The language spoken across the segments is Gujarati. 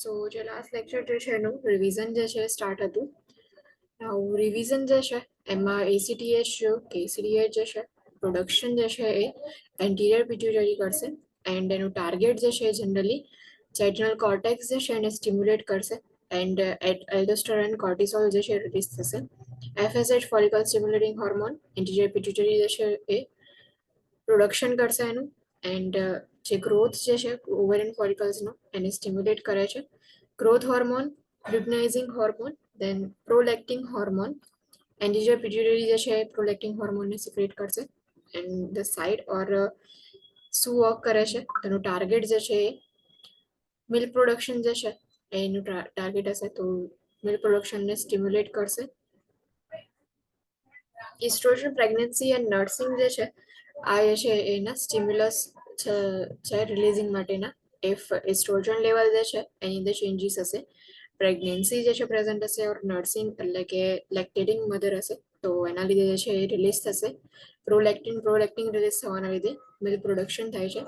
સો જે લાસ્ટ લેક્ચર જે છે એનું રિવિઝન જે છે સ્ટાર્ટ હતું. રિવિઝન જે છે એમાં ACTH કે ACTH જે છે પ્રોડક્શન જે છે એ એન્ટિરિયર પિટ્યુટરી કરશે એન્ડ એનું ટાર્ગેટ જે છે જનરલી જેટરલ કોર્ટેક્સ જે છે એને સ્ટિમ્યુલેટ કરશે એન્ડ એલ્ડોસ્ટેરોન કોર્ટિસોલ જે છે રિલીઝ થશે. FSH follicle stimulating hormone anterior pituitary જે છે એ પ્રોડક્શન કરશે એનું એન્ડ જે ગ્રોથ જે છે ઓવેરિયન ફોલિકલ્સનો એને સ્ટિમ્યુલેટ કરે છે. ગ્રોથ હોર્મોન, લ્યુટનાઇઝિંગ હોર્મોન, દેન પ્રોલેક્ટિંગ હોર્મોન એન્ટિરિયર પિટ્યુટરી જે છે પ્રોલેક્ટિંગ હોર્મોનને સિક્રેટ કરશે એન્ડ ધ સાઇડ ઓર શું વર્ક કરે છે એનું ટાર્ગેટ જે છે એ મિલ્ક પ્રોડક્શન જે છે એનું ટાર્ગેટ હશે તો મિલ્ક પ્રોડક્શનને સ્ટિમ્યુલેટ કરશે. ઇસ્ટ્રોજન પ્રેગ્નન્સી એન્ડ નર્સિંગ જે છે આ જે છે એના સ્ટિમ્યુલસ છે રિલીઝિંગ માટેના. ઇફ એસ્ટ્રોજન લેવલ જે છે એની અંદર ચેન્જીસ હશે, પ્રેગ્નન્સી જે છે પ્રેઝન્ટ હશે ઓર નર્સિંગ એટલે કે લેક્ટેટિંગ મધર હશે તો એના લીધે જે છે એ રિલીઝ થશે. પ્રોલેક્ટિન રિલીઝ થવાના લીધે મિલ્ક પ્રોડક્શન થાય છે.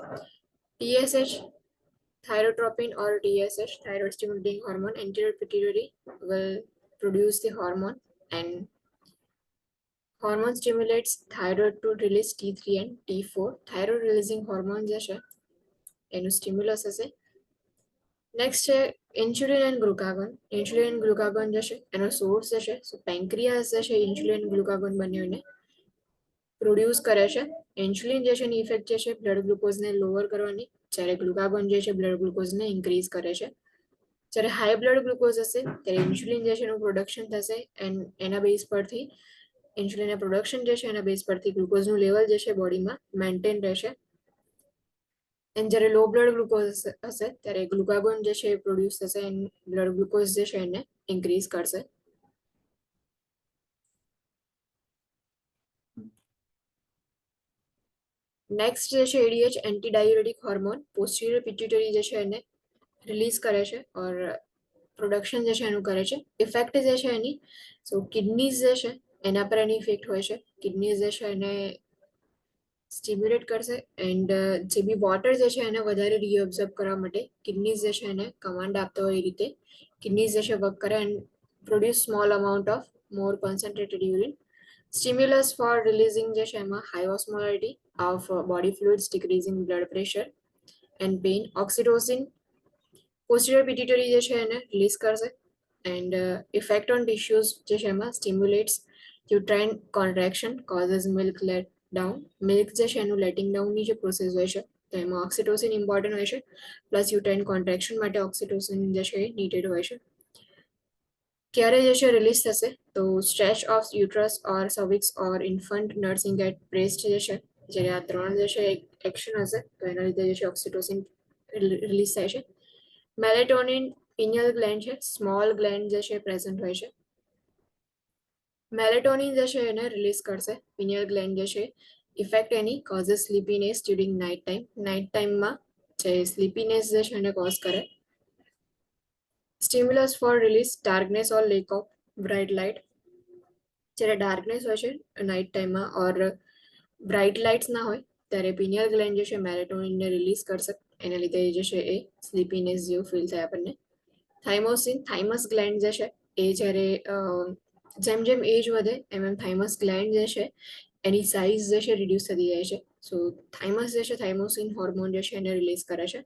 TSH thyrotropin or TSH thyroid stimulating hormone anterior pituitary will produce the hormone and hormone stimulates thyroid to release T3 and T4 thyroid releasing hormone જે છે એનું સ્ટિમ્યુલસ હશે. નેક્સ્ટ છે insulin and glucagon. Insulin and glucagon જે છે એનો સોર્સ જે છે સો પેન્ક્રિયાસ જે છે ઇન્સ્યુલિન ગ્લુકાગોન બંનેને પ્રોડ્યુસ કરે છે. ઇન્સ્યુલિન જે છે એની ઇફેક્ટ જે છે બ્લડ ગ્લુકોઝને લોઅર કરવાની, જ્યારે ગ્લુકાગોન જે છે બ્લડ ગ્લુકોઝને ઇન્ક્રીઝ કરે છે. જ્યારે હાઈ બ્લડ ગ્લુકોઝ હશે ત્યારે ઇન્સ્યુલિન જે છે એનું પ્રોડક્શન થશે એન્ડ એના બેઝ પરથી ઇન્સ્યુલિનના પ્રોડક્શન જે છે એના બેઝ પરથી ગ્લુકોઝનું લેવલ જે છે બોડીમાં મેન્ટેન રહેશે. એન્ડ જ્યારે લો બ્લડ ગ્લુકોઝ હશે ત્યારે ગ્લુકાગોન જે છે એ પ્રોડ્યુસ થશે એન્ડ બ્લડ ગ્લુકોઝ જે છે એને ઇન્ક્રીઝ કરશે. નેક્સ્ટ જે છે ADH anti diuretic hormone posterior pituitary જે છે એને રિલીઝ કરે છે ઓર પ્રોડક્શન જે છે એનું કરે છે. ઇફેક્ટ જે છે એની સો કિડનીઝ જે છે એના પર એની ઇફેક્ટ હોય છે. કિડનીઝ જે છે એને સ્ટિમ્યુલેટ કરશે એન્ડ જે બી વોટર જે છે એને વધારે રીઅબ્ઝર્વ કરવા માટે કિડનીઝ જે છે એને કમાન્ડ આપતો હોય એ રીતે કિડનીઝ જે છે વર્ક કરે and produce small amount of more concentrated urine. Stimulus for releasing જે છે એમાં high osmolarity of body fluids, decreasing blood pressure and pain. Oxytocin posterior pituitary જે છે એને રિલીઝ કરશે એન્ડ ઇફેક્ટ ઓન ટિશ્યુઝ જે છે એમાં stimulates uterine contraction causes milk let down. Milk જે છે એનું લેટિંગ ડાઉનની જે પ્રોસેસ હોય છે તો એમાં ઓક્સિટોસિન ઇમ્પોર્ટન્ટ હોય છે પ્લસ યુટ્રાઇન કોન્ટ્રેક્શન માટે ઓક્સિટોસિન જે છે એ નીડેડ હોય છે. ક્યારે જે છે રિલીઝ થશે તો stretch of uterus or cervix or infant nursing at breast જે છે જ્યારે આ ત્રણ જે છે એક્શન હશે તો એના લીધે જે છે ઓક્સિટોસિન રિલીઝ થાય છે. મેલેટોનિન પિનિયલ ગ્લેન્ડ છે, સ્મોલ ગ્લેન્ડ જે છે પ્રેઝન્ટ હોય છે. મેલેટોનિન જે છે એને રિલીઝ કરશે પિનિયલ ગ્લેન્ડ જે છે. ઇફેક્ટ એની causes sleepiness during night time. Night ટાઈમમાં જે સ્લીપીનેસ જે છે એને કોઝ કરે. Stimulus for release darkness or lack of bright light. જ્યારે ડાર્કનેસ હોય છે નાઇટ ટાઈમમાં ઓર બ્રાઇટ લાઇટ્સ ના હોય ત્યારે પિનિયલ ગ્લેન્ડ જે છે મેલેટોનિનને રિલીઝ કરશે એના લીધે જે છે એ સ્લીપીનેસ જેવું ફીલ થાય આપણને. થાઇમોસિન થાઇમસ ગ્લેન્ડ જે છે એ જ્યારે જેમ જેમ એજ વધે એમ એમ થાઇમસ ગ્લેન્ડ જે છે એની સાઇઝ જે છે રિડ્યુસ થતી જાય છે. સો થાઇમસ જે છે થાઇમોસિન હોર્મોન જે છે એને રિલીઝ કરે છે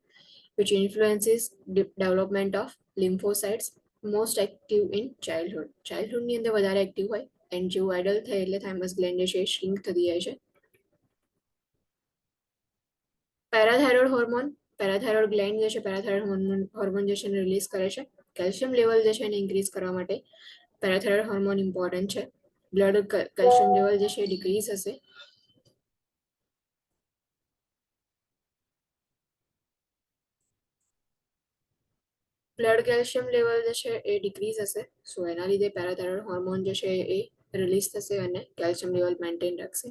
which influences development of lymphocytes most active in childhood. ચાઇલ્ડહુડની અંદર વધારે એક્ટિવ હોય એન્ડ જેવું એડલ્ટ થાય એટલે થાઇમસ ગ્લેન્ડ જે છે શ્રિંક થતી જાય છે. પેરાથાઇરોઇડ હોર્મોન પેરાથાઇરોઇડ ગ્લેન્ડ જે છે પેરાથાઇરોઇડ હોર્મોન જે છે એને રિલીઝ કરે છે. કેલ્શિયમ લેવલ જે છે એને ઇન્ક્રીઝ કરવા માટે પેરાથાઇરોઇડ હોર્મોન ઇમ્પોર્ટન્ટ છે. બ્લડ કેલ્શિયમ લેવલ જે છે ડિક્રીઝ હશે. બ્લડ કેલ્શિયમ લેવલ જે છે એ ડિક્રીઝ હશે સો એના લીધે પેરાથાઇરોઇડ હોર્મોન જે છે એ રિલીઝ થશે અને કેલ્શિયમ લેવલ મેન્ટેન રાખશે.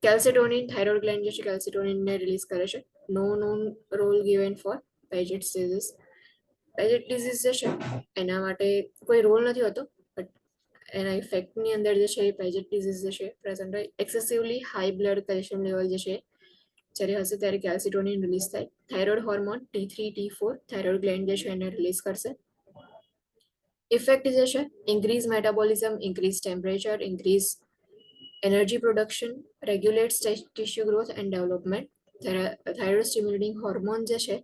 કેલ્સિટોનિન થાઇરોઇડ ગ્લેન્ડ જે છે કેલ્સિટોનિનને રિલીઝ કરે છે. No known role given for Paget's disease. Paget disease જે છે એના માટે કોઈ રોલ નથી હોતો બટ એના ઇફેક્ટની અંદર જે છે એ પેજેટ ડિઝીઝ જે છે પ્રેઝન્ટ હોય. એક્સેસિવલી હાઈ બ્લડ કેલ્શિયમ લેવલ જે છે જ્યારે હશે ત્યારે કેલ્સિટોનિન રિલીઝ થાય. Thyroid hormone T3 T4 thyroid gland જે છે એને રિલીઝ કરશે. ઇફેક્ટ જે છે increase metabolism, increase temperature, increase energy production, regulates tissue growth and development. Thyroid stimulating hormone જે છે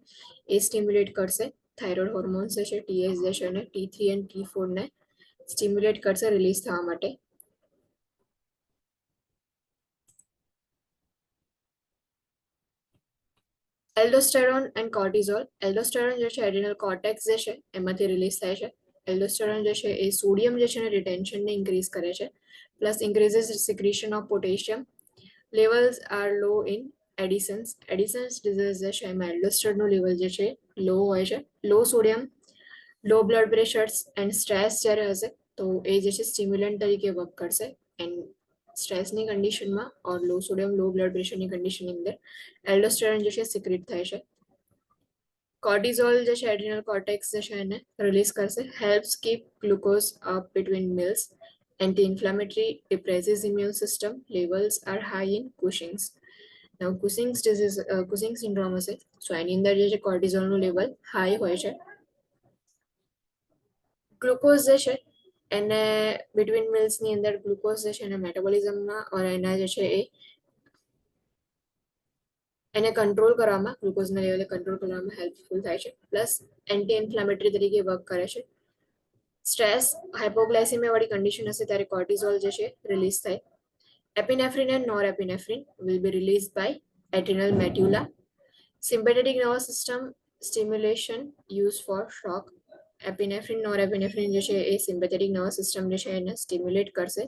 એ સ્ટિમ્યુલેટ કરશે થાઇરોઇડ હોર્મોન્સ જે છે TH જે છે અને T3 અને T4 ને સ્ટિમ્યુલેટ કરશે રિલીઝ થવા માટે. એલ્ડોસ્ટેરોન એન્ડ કોર્ટિઝોલ. એલ્ડોસ્ટેરોન જે છે એડ્રિનલ કોર્ટેક્સ જે છે એમાંથી રિલીઝ થાય છે. એલ્ડોસ્ટેરોન જે છે એ સોડિયમ જે છે ને રિટેન્શનને ઇન્ક્રીઝ કરે છે, plus increases secretion of potassium. Levels are low in Addison's. Addison's disease જે છે એમાં એલ્ડોસ્ટેરોનનું લેવલ જે છે લો હોય છે. Low sodium, low blood pressures and stress જ્યારે હશે તો એ જે છે સ્ટિમ્યુલન્ટ તરીકે વર્ક કરશે. એન્ડ સ્ટ્રેસની કન્ડિશનમાં ઓર લો સોડિયમ લો બ્લડ પ્રેશરની કન્ડિશનની અંદર એલ્ડોસ્ટેરોન જે છે સિક્રેટ થાય છે. કોર્ટિઝોલ જે છે એડ્રિનલ કોર્ટેક્સ જે છે એને રિલીઝ કરશે. Helps keep glucose up between meals. Anti-inflammatory, depresses immune system. Levels are high in Cushing's. Now Cushing's disease, Cushing syndrome હશે સો એની અંદર જે છે કોર્ટિઝોલનું લેવલ હાઈ હોય છે. ગ્લુકોઝ જે છે એને બિટવીન મિલ્સની અંદર ગ્લુકોઝ જે છે એને મેટાબોલિઝમમાં ઓર એના જે છે એને કંટ્રોલ કરવામાં, ગ્લુકોઝના લેવલે કંટ્રોલ કરવામાં હેલ્પફુલ થાય છે. પ્લસ એન્ટી ઇન્ફ્લેમેટરી તરીકે વર્ક કરે છે. સ્ટ્રેસ, હાઇપોગ્લાયસેમિયા વાળી કન્ડિશન હશે ત્યારે કોર્ટિઝોલ જે છે રિલીઝ થાય. Epinephrine and norepinephrine will be release by adrenal medulla. Sympathetic nervous system stimulation use for shock. Epinephrine norepinephrine જે છે એ સિમ્પેથેટિક નર્વસ સિસ્ટમ જે છે એને સ્ટિમ્યુલેટ કરશે.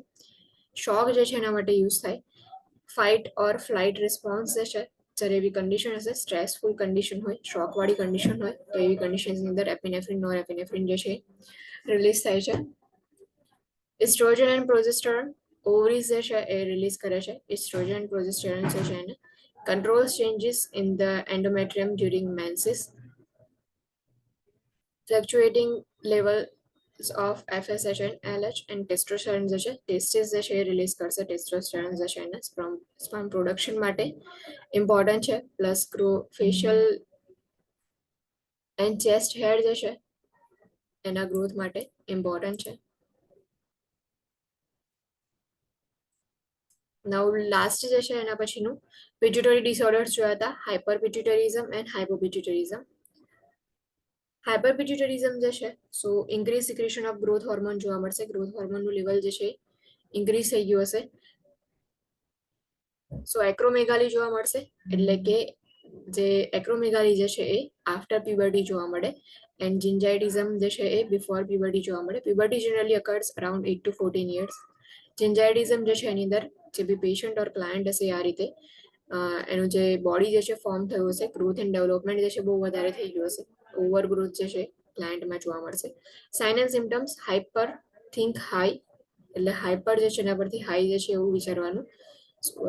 શોક જે છે એના માટે યુઝ થાય. ફાઇટ ઓર ફ્લાઇટ રિસ્પોન્સ જે છે જ્યારે એવી કન્ડિશન હશે સ્ટ્રેસફુલ કન્ડિશન હોય, શોકવાળી કન્ડિશન હોય તો એવી કન્ડિશનની અંદર એપિનેફ્રિન નોરએપિનેફ્રિન જે છે રિલીઝ થાય છે. ઇસ્ટ્રોજન એન્ડ પ્રોજેસ્ટેરોન ઓવરીઝ જે છે એ રિલીઝ કરે છે. ઇસ્ટ્રોજન એન્ડ પ્રોજેસ્ટેરોન જે છે એને controls changes in the endometrium during menses. Fluctuating levels of FSH and LH and testosterone જે છે ટેસ્ટિસ જે છે એ રિલીઝ કરશે. ટેસ્ટોસ્ટેરોન જે છે એને સ્પર્મ પ્રોડક્શન માટે ઇમ્પોર્ટન્ટ છે. Plus facial and chest hair જે છે એના ગ્રોથ માટે ઇમ્પોર્ટન્ટ છે. નાઉ લાસ્ટ જે છે એના પછીનું પિટ્યુટરી ડિસઓર્ડર્સ જોયા હતા, hyper pituitarism and hypopituitarism. Hyper pituitarism જે છે so increase secretion of growth hormone જોવા મળશે. ગ્રોથ હોર્મોનનું લેવલ જે છે ઇન્ક્રીઝ થઈ ગયું હશે. સો એક્રોમેગાલી જોવા મળશે, એટલે કે જે એક્રોમેગાલી જે છે એ આફ્ટર પ્યુબર્ટી જોવા મળે. એન્ડ જિન્જાઇટિઝમ જે છે એ બિફોર પ્યુબર્ટી જોવા મળે. Puberty generally occurs around 8 to 14 years. Gigantism જે છે એની અંદર જે બી પેશન્ટ ઓર ક્લાયન્ટ હશે આ રીતે એનું જે બોડી જે છે ફોર્મ થયું હશે, ગ્રોથ એન્ડ ડેવલપમેન્ટ જે છે બહુ વધારે થઈ ગયું હશે, ઓવર ગ્રોથ જે છે ક્લાયન્ટમાં જોવા મળશે. Sign and symptoms hyper think high, એટલે હાઇપર જે છે એના પરથી હાઈ જે છે એવું વિચારવાનું.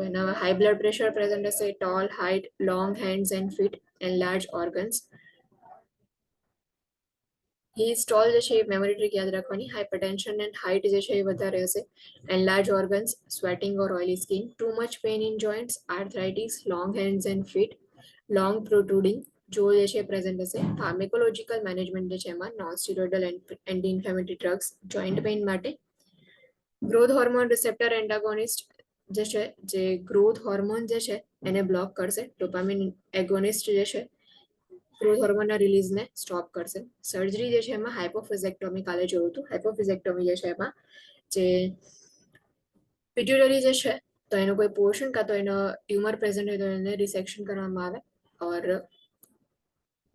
એના હાઈ બ્લડ પ્રેશર પ્રેઝન્ટ હશે, tall height, long hands and feet and large organs. હી સ્ટોલ જે છે એ મેમરી ટ્રીક યાદ રાખવાની. હાઇપરટેન્શન એન્ડ હાઇટ જે છે એ વધારે હશે. And large organs, sweating or oily skin, too much pain in joints, arthritis, long hands and feet, long protruding jaw જે છે પ્રેઝન્ટ હશે. ફાર્મેકોલોજીકલ મેનેજમેન્ટ જે છે એમાં non steroidal anti inflammatory drugs joint pain માટે. ગ્રોથ હોર્મોન રિસેપ્ટર એન્ટાગોનિસ્ટ જે છે જે ગ્રોથ હોર્મોન જે છે એને બ્લોક કરશે. ડોપામિન એગોનિસ્ટ જે છે ગ્રોથ હોર્મોનના રિલીઝને સ્ટોપ કરશે. સર્જરી જે છે એમાં હાઇપોફિઝેક્ટોમી કાલે જોયું હતું. હાઇપોફિઝેક્ટોમી જે છે એમાં જે પિટ્યુટરી જે છે તો એનો કોઈ પોર્શન કાં તો એનો ટ્યુમર પ્રેઝન્ટ હોય તો એને રિસેક્શન કરવામાં આવે ઓર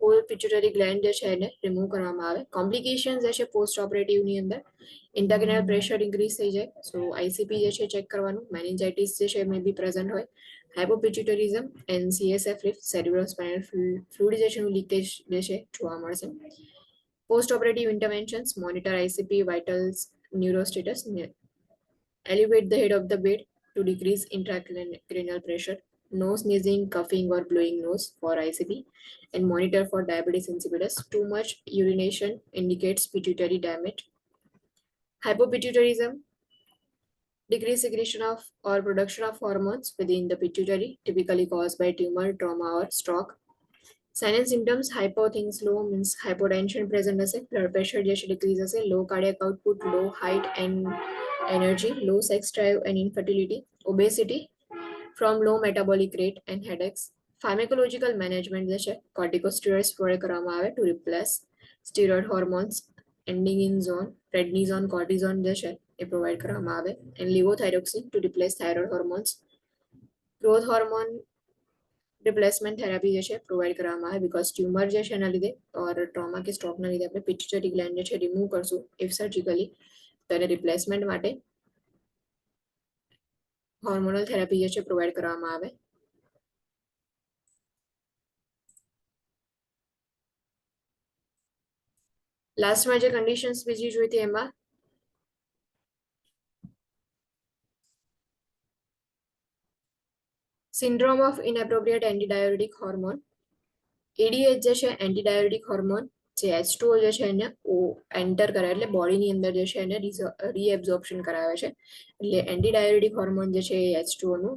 હોલ પિટ્યુટરી ગ્લેન્ડ જે છે એને રિમૂવ કરવામાં આવે. કોમ્પ્લિકેશન જે છે પોસ્ટ ઓપરેટિવની અંદર ઇન્ટરગ્રેનલ પ્રેશર ઇન્ક્રીઝ થઈ જાય, સો આઈસીપી જે છે ચેક કરવાનું. મેનિન્જાઇટિસ જે છે મે બી પ્રેઝન્ટ હોય. Hypopituitarism and CSF lift cerebrospinal fluid જે છે એનું લીકેજ જે છે જોવા મળશે. Post operative interventions monitor ICP vitals neuro status. Elevate the head of the bed to decrease intracranial pressure. No sneezing, coughing, or blowing nose for ICP. And monitor for diabetes insipidus. Too much urination indicates pituitary damage. Hypopituitarism decreased secretion of or production of hormones within the pituitary, typically caused by tumor, trauma, or stroke. Sign and symptoms: hypothings low means hypotension present as a blood pressure just decrease as a low cardiac output, low height and energy, low sex drive and infertility, obesity from low metabolic rate and headaches. Pharmacological management જે છે corticosteroids પ્રોવાઈડ કરવામાં આવે to replace steroid hormones ending in zone, prednisone, cortisone જે છે એ પ્રોવાઈડ કરવામાં આવે, and levothyroxine to replace thyroid hormones. growth hormone replacement therapy જે છે પ્રોવાઈડ કરવામાં આવે બીકોઝ ટ્યુમર જે છે એના લીધે ઓર ટ્રોમા કે સ્ટ્રોકના લીધે આપણે પિટ્યુટરી ગ્લેન્ડ જે છે રિમૂવ કરશું ઇફ સર્જિકલી, તો એને રિપ્લેસમેન્ટ માટે હોર્મોનલ થેરાપી જે છે પ્રોવાઈડ કરવામાં આવે. લાસ્ટમાં જે કન્ડિશન્સ બીજી જોઈ હતી એમાં syndrome of inappropriate antidiuretic hormone. ADH જે છે એન્ટીડાયોરેટિક હોર્મોન જે H2O જે છે એને એન્ટર કરે એટલે બોડીની અંદર જે છે એને રીએબ્ઝોર્પ્શન કરાવે છે, એટલે એન્ટીડાયોરેટિક હોર્મોન જે છે એ H2O નું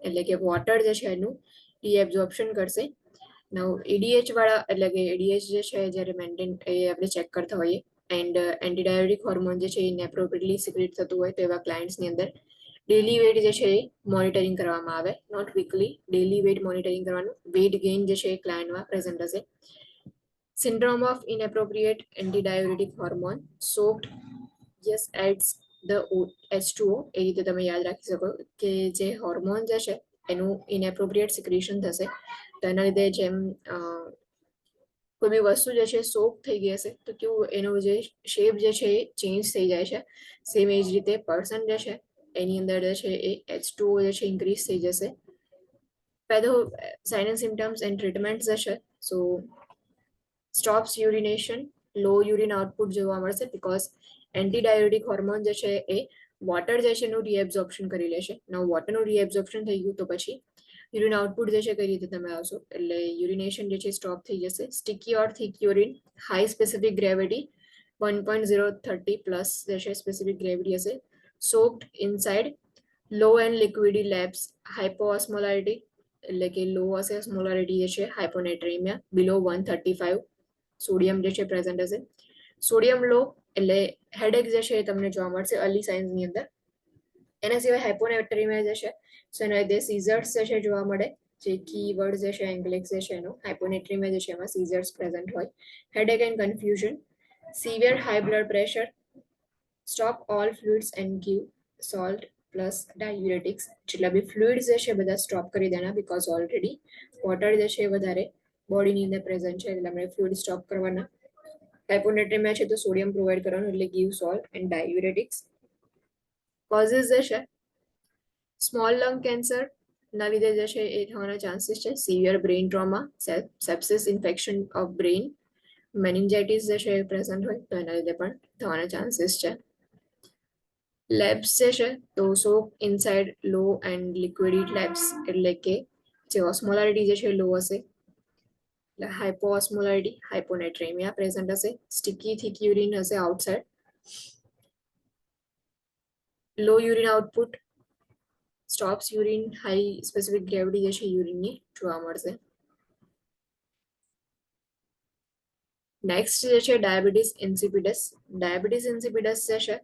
એટલે કે વોટર જે છે એનું રીએબ્ઝોર્પ્શન કરશે. નવ એડીએચ વાળા એટલે કે એડીએચ જે છે જ્યારે મેન્ટેન એ આપણે ચેક કરતા હોઈએ એન્ડ એન્ટીડાયોરેટિક હોર્મોન જે છે એ ઇનએપ્રોપ્રિએટલી સિક્રેટ થતું હોય તો એવા ક્લાયન્ટ્સની અંદર ડેલી વેટ જે છે એ મોનિટરિંગ કરવામાં આવે, not weekly, daily weight monitoring કરવાનું. વેટ ગેઇન જે છે એ ક્લાયન્ટમાં પ્રેઝન્ટ હશે. Syndrome of inappropriate antidiuretic hormone soaked yes adds the H2O, એ રીતે તમે યાદ રાખી શકો કે જે હોર્મોન જે છે એનું ઇનએપ્રોપ્રિએટ સિક્રેશન થશે તો એના લીધે જેમ કોઈ બી વસ્તુ જે છે સોક થઈ ગઈ હશે તો કેવું એનો જે શેપ જે છે એ ચેન્જ થઈ જાય છે, સેમ એ જ રીતે પર્સન જે છે એની અંદર જે છે એ H2O જે છે ઇન્ક્રીઝ થઈ જશે. Patho sign and symptoms and treatments જે છે so stops urination, low urine output જોવા મળશે બીકોઝ એન્ટીડાયોરેટિક હોર્મોન જે છે એ વોટર જે છે એનું રીએબ્ઝોર્પ્શન કરી લેશે. નવ વોટરનું રીએબ્ઝોર્પ્શન થઈ ગયું તો પછી યુરિન આઉટપુટ જે છે કઈ રીતે તમે આવશો એટલે યુરિનેશન જે છે સ્ટોપ થઈ જશે. Sticky or thick urine, high specific gravity 1.030 plus જે છે સ્પેસિફિક ગ્રેવિટી હશે. Soaked inside, low and liquidy labs, hypoosmolarity એટલે કે લો હશે ઓસ્મોલારિટી જે છે, હાઇપોનેટ્રેમિયા બિલો 135, સોડિયમ જે છે પ્રેઝન્ટ હશે. સોડિયમ લો એટલે હેડેક જે છે એ તમને જોવા મળશે અર્લી સાઇન્સની અંદર. એના સિવાય હાઇપોનેટ્રેમિયા જે છે સો એના લીધે સીઝર્સ જે છે જોવા મળે, જે કીવર્ડ જે છે એન્ગ્લિક્સ જે છે એનું હાઇપોનેટ્રેમિયા જે છે એમાં સીઝર્સ પ્રેઝન્ટ હોય. Headache and confusion, severe high blood pressure, stop all fluids and give salt plus diuretics, જેટલા બી ફ્લુઇડ્સ જે છે બધા સ્ટોપ કરી દેના બીકોઝ ઓલરેડી વોટર જે છે વધારે બોડીની અંદર પ્રેઝન્ટ છે એટલે આપણે ફ્લુઇડ સ્ટોપ કરવાના. હાઇપોનેટ્રેમિયા છે તો સોડિયમ પ્રોવાઈડ કરવાનું એટલે ગીવ સોલ્ટ એન્ડ ડાયુરેટિક્સ. કોઝિસ જે છે સ્મોલ લંગ કેન્સર ના લીધે જે છે એ થવાના ચાન્સીસ છે. Severe brain trauma, sepsis, infection of brain, meningitis જે છે એ પ્રેઝન્ટ હોય તો એના લીધે પણ થવાના ચાન્સીસ છે. લેબ્સ જે છે તો soak inside low and liquid labs એટલે કે જે ઓસ્મોલારિટી જે છે લો હશે એટલે હાઇપોઓસ્મોલારિટી, હાઇપોનેટ્રેમિયા પ્રેઝન્ટ હશે. સ્ટિકી થિક યુરિન હશે outside, low urine output, stops urine, high specific gravity જે છે યુરિનની જોવા મળશે. નેક્સ્ટ જે છે ડાયાબિટીસ ઇન્સિપિડસ. ડાયાબિટીસ ઇન્સિપિડસ જે છે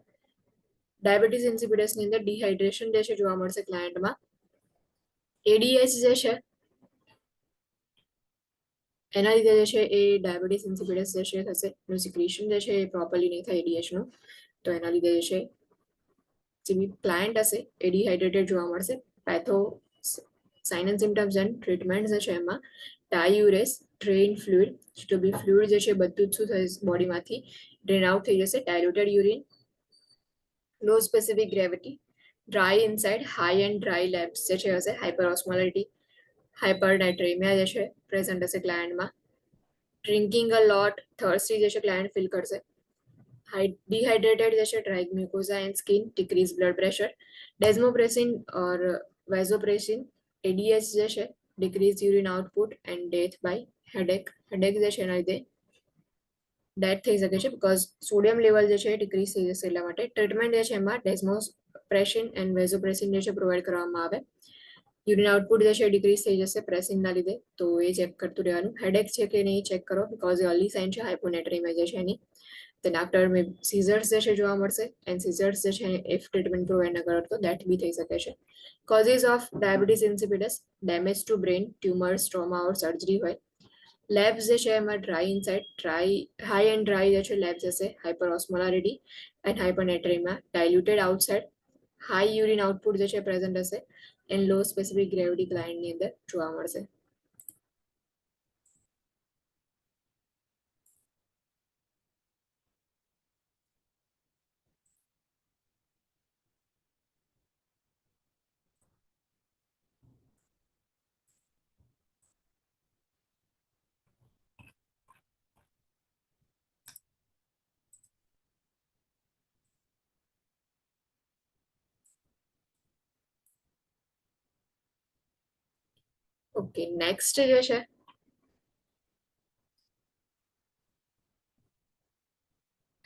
ડાયાબિટીસ ઇન્સિપિડસની અંદર ડિહાઇડ્રેશન જે છે જોવા મળશે ક્લાયન્ટમાં. એડીએચ જે છે એના લીધે જે છે એ ડાયાબિટીસ ઇન્સિપિડસ જે છે થશે, એનું સિક્રેશન જે છે એ પ્રોપરલી નહીં થાય એડીએચનું તો એના લીધે જે છે જે બી ક્લાયન્ટ હશે એ ડિહાઇડ્રેટેડ જોવા મળશે. Patho sign and symptoms and treatment જે છે એમાં ડાયુરેસ, ડ્રેઇન ફ્લુઇડ, તો બી ફ્લુઇડ જે છે બધું જ શું થશે બોડીમાંથી ડ્રેન આઉટ થઈ જશે. Diluted urine, low specific gravity, dry inside, high and dry labs જે છે હશે. હાઇપર ઓસ્મોલારિટી, હાઇપરનાઇટ્રેમિયા જે છે પ્રેઝન્ટ હશે ક્લાયન્ટમાં. ડ્રિંકિંગ અ લોટ, થર્સ્ટી જે છે ક્લાયન્ટ ફીલ કરશે. ડિહાઇડ્રેટેડ જે છે dry mucosa and skin, decrease blood pressure. Desmopressin or vasopressin, ADH જે છે decrease urine output and death by headache. Headache જે છે એના લીધે ડેથ થઈ શકે છે બીકોઝ સોડિયમ લેવલ જે છે ડિક્રીઝ થઈ જશે એટલા માટે. ટ્રીટમેન્ટ જે છે એમાં પ્રેસિન એન્ડ વેઝોપ્રેસિન જે છે પ્રોવાઈડ કરવામાં આવે. યુરિન આઉટપુટ જે છે ડિક્રીઝ થઈ જશે પ્રેસિનના લીધે, તો એ ચેક કરતું રહેવાનું. હેડેક છે કે નહીં ચેક કરો, બીકોઝ એ અર્લી સાઇન છે હાઇપોનેટ્રીમિયા જે છે એની. then after મે સીઝર્સ જે છે જોવા મળશે, એન્ડ સીઝર્સ જે છે ઇફ ટ્રીટમેન્ટ પ્રોવાઈડ ન કરો તો દેટ બી થઈ શકે છે. Causes of diabetes insipidus, damage to brain, tumours, trauma or surgery હોય. લેબ્સ જે છે એમાં dry inside, high and dry જે છે લેબ્સ હશે, hyper osmolarity and hypernatraemia, diluted outside, high urine output જે છે પ્રેઝન્ટ હશે, એન્ડ લો સ્પેસિફિક ગ્રેવિટી ક્લાયન્ટની અંદર જોવા મળશે. ઓકે, નેક્સ્ટ જે છે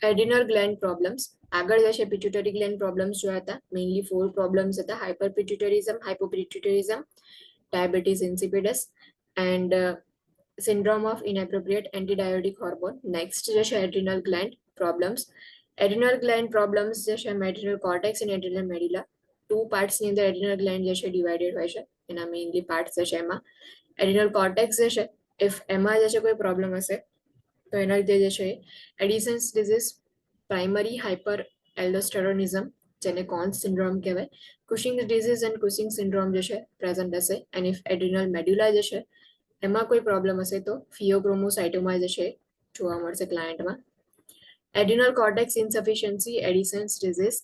એડિનલ ગ્લેન્ડ પ્રોબ્લેમ્સ. આગળ જે છે પિટ્યુટરી ગ્લેન્ડ પ્રોબ્લેમ્સ જોયા હતા. મેઇનલી 4 પ્રોબ્લેમ્સ હતા: hyper pituitarism, hypopituitarism, diabetes insipidus and syndrome of inappropriate antidiuretic hormone. Next જે છે adrenal gland problems. Adrenal gland problems જે છે એડ્રિનલ કોર્ટેક્સ અને એડ્રિનલ મેડિલા, 2 પાર્ટ્સની અંદર એડ્રિનલ ગ્લેન્ડ જે છે ડિવાઇડેડ હોય છે. એના મેઇનલી પાર્ટ્સ જે છે એમાં એડ્રિનલ કોર્ટેક્સ જે છે, ઇફ એમાં જે છે કોઈ પ્રોબ્લેમ હશે તો એના લીધે જે છે એડિસન્સ ડિઝીઝ, પ્રાઇમરી હાઇપર એલ્ડોસ્ટેરોનિઝમ જેને કોન્સ સિન્ડ્રોમ કહેવાય, કુશિંગ ડિઝીઝ એન્ડ કુશિંગ સિન્ડ્રોમ જે છે પ્રેઝન્ટ હશે. એન્ડ ઇફ એડ્રિનલ મેડ્યુલા જે છે એમાં કોઈ પ્રોબ્લેમ હશે તો ફિયોક્રોમોસાઇટોમા જે છે જોવા મળશે ક્લાયન્ટમાં. Adrenal cortex insufficiency, Addison's disease.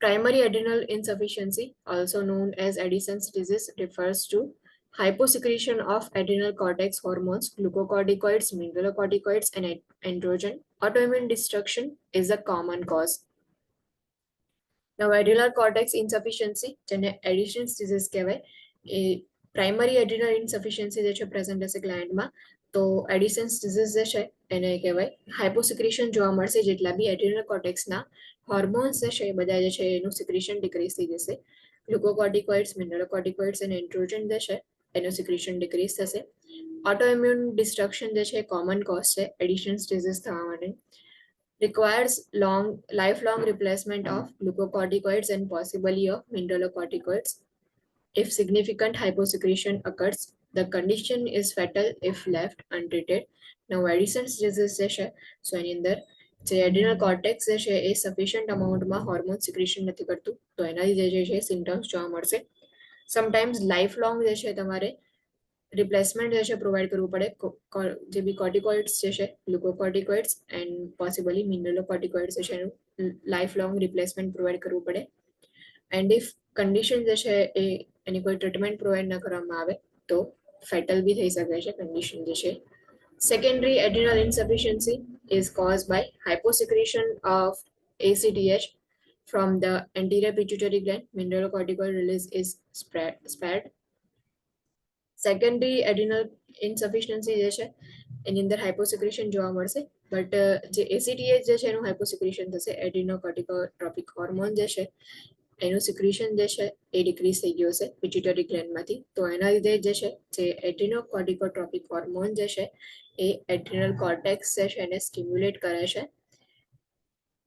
Primary adrenal insufficiency, also known as Addison's disease, refers to hyposecretion of adrenal cortex hormones, glucocorticoids, mineralocorticoids, and androgen. Autoimmune destruction is a common cause. Now, adrenal cortex insufficiency, જેને Addison's disease કહેવાય, એ પ્રાઇમરી એડ્રિનલ ઇન્સફિશિયન્સી જે છે પ્રેઝન્ટ હશે ક્લાયન્ટમાં, તો એડિસન્સ ડિઝીઝ જે છે એને કહેવાય. હાઇપોસિક્રેશન જોવા મળશે, જેટલા બી એડ્રિનલ કોર્ટેક્સના હોર્મોન્સ જે છે એ બધા જે છે એનું સિક્રેશન ડિક્રીઝ થઈ જશે. ગ્લુકોકોર્ટિકોઇડ્સ, મિનરલોકોર્ટિકોઇડ્સ અને એન્ડ્રોજન જે છે એનું સિક્રેશન ડિક્રીઝ થશે. ઓટોઇમ્યુન ડિસ્ટ્રક્શન જે છે કોમન કોઝ છે એડિશન્સ ડિઝીઝ થવા માટે. Requires lifelong replacement of glucocorticoids and possibly of mineralocorticoids. If significant hyposecretion occurs, the condition is fatal if left untreated. Now, Addison's disease જે છે, સો એની અંદર જે એડ્રિનલ કોર્ટેક્સ જે છે એ સફિશિયન્ટ અમાઉન્ટમાં હોર્મોન સિક્રેશન નથી કરતું, તો એના લીધે જે છે સિમ્ટમ્સ જોવા મળશે. સમટાઈમ્સ લાઈફ લોંગ જે છે તમારે રિપ્લેસમેન્ટ જે છે પ્રોવાઈડ કરવું પડે, જે બી કોર્ટિકોઇડ્સ જે છે, ગ્લુકોકોર્ટિકોઇડ્સ એન્ડ પોસિબલી મિનરલોકોર્ટિકોઇડ્સ જે છે એનું લાઈફ લોંગ રિપ્લેસમેન્ટ પ્રોવાઈડ કરવું પડે. એન્ડ ઇફ કન્ડિશન જે છે એ એની કોઈ ટ્રીટમેન્ટ પ્રોવાઈડ ન કરવામાં આવે તો ફેટલ બી થઈ શકે છે કન્ડિશન જે છે. Secondary adrenal insufficiency is caused by hyposecretion of ACTH from the anterior pituitary gland. Mineralocorticoid release is spared. Secondary adrenal insufficiency જે છે એની અંદર હાઇપોસિક્રેશન જોવા મળશે, બટ જે ACTH જે છે એનું હાઇપોસિક્રેશન થશે. એડ્રિનોકોર્ટિકોટ્રોપિક હોર્મોન જે છે એનું સિક્રેશન જે છે એ ડિક્રીઝ થઈ ગયું હશે પિટ્યુટરી ગ્લેન્ડમાંથી, તો એના લીધે જે છે જે એડ્રિનોકોર્ટિકોટ્રોપિક હોર્મોન જે છે એ એડ્રિનલ કોર્ટેક્સ જે છે એને સ્ટિમ્યુલેટ કરે છે,